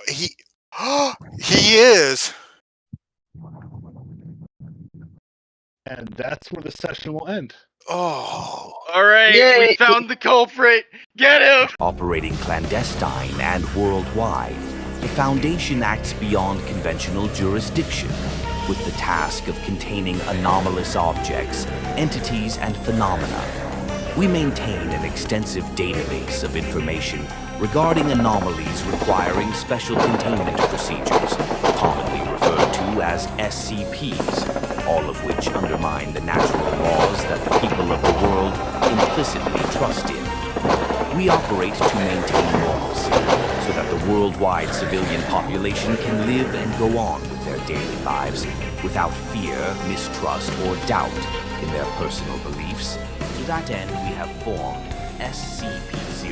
he is. And that's where the session will end. Oh. All right, Yay. we found the culprit. Get him. Operating clandestine and worldwide, the Foundation acts beyond conventional jurisdiction, with the task of containing anomalous objects, entities, and phenomena. We maintain an extensive database of information regarding anomalies requiring special containment procedures, commonly referred to as SCPs, all of which undermine the natural laws that the people of the world implicitly trust in. We operate to maintain normalcy, so that the worldwide civilian population can live and go on with their daily lives without fear, mistrust, or doubt in their personal beliefs. To that end, we have formed SCP-0,